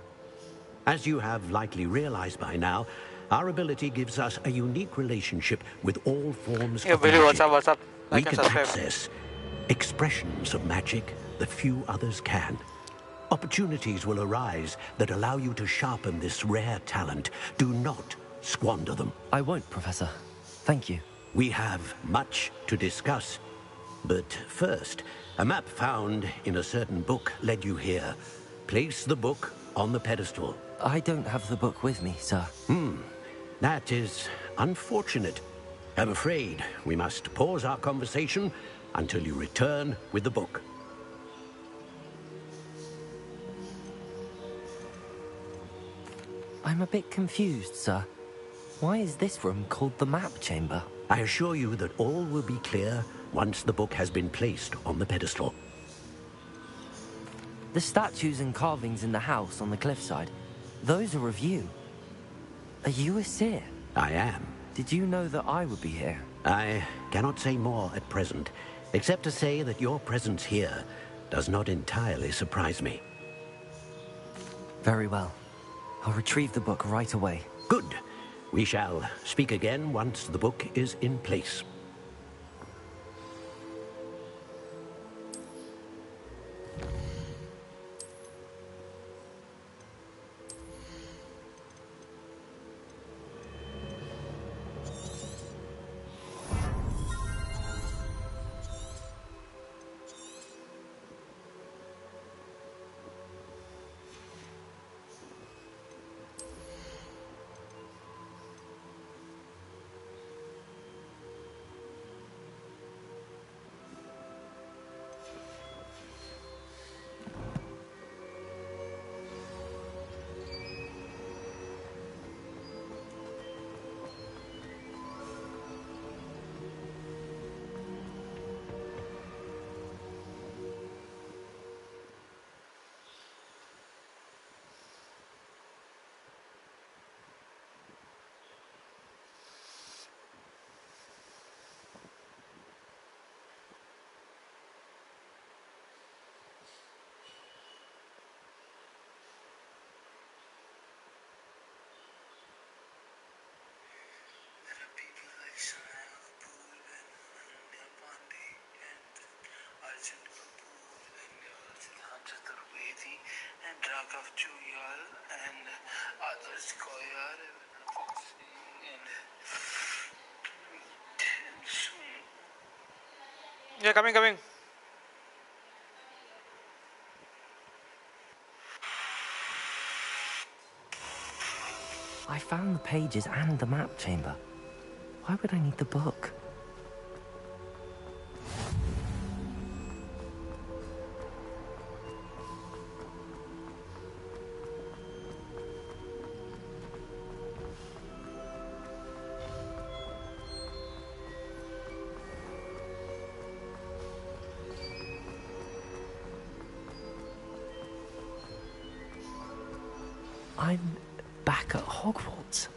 S17: As you have likely realized by now, our ability gives us a unique relationship with all forms of
S1: Billy,
S17: magic.
S1: what's up?
S17: We
S1: Like and
S17: can
S1: subscribe.
S17: access expressions of magic that few others can. Opportunities will arise that allow you to sharpen this rare talent. Do not squander them.
S2: I won't, Professor. Thank you.
S17: We have much to discuss. But first, a map found in a certain book led you here. Place the book on the pedestal.
S2: I don't have the book with me, sir.
S17: That is unfortunate. I'm afraid we must pause our conversation until you return with the book.
S2: I'm a bit confused, sir. Why is this room called the map chamber?
S17: I assure you that all will be clear once the book has been placed on the pedestal.
S2: The statues and carvings in the house on the cliffside, those are of you. Are you a seer?
S17: I am.
S2: Did you know that I would be here?
S17: I cannot say more at present, except to say that your presence here does not entirely surprise me.
S2: Very well. I'll retrieve the book right away.
S17: Good. We shall speak again once the book is in place.
S1: Yeah, coming.
S2: I found the pages and the map chamber. Why would I need the book? I'm back at Hogwarts.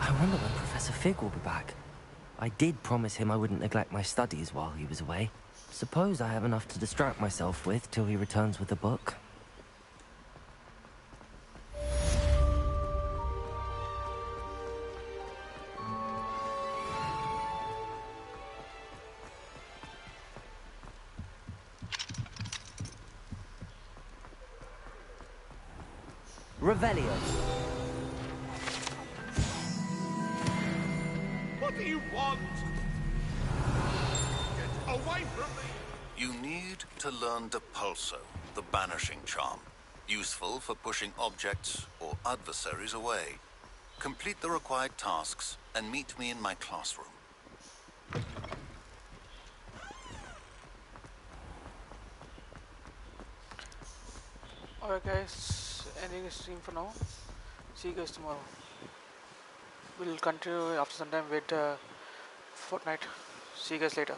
S2: I wonder when Professor Fig will be back. I did promise him I wouldn't neglect my studies while he was away. Suppose I have enough to distract myself with till he returns with the book. Revelio.
S4: What do you want? Get away from me!
S3: You need to learn Depulso, the banishing charm. Useful for pushing objects or adversaries away. Complete the required tasks and meet me in my classroom.
S1: Alright guys, ending the stream for now. See you guys tomorrow. We'll continue after some time with Fortnite. See you guys later.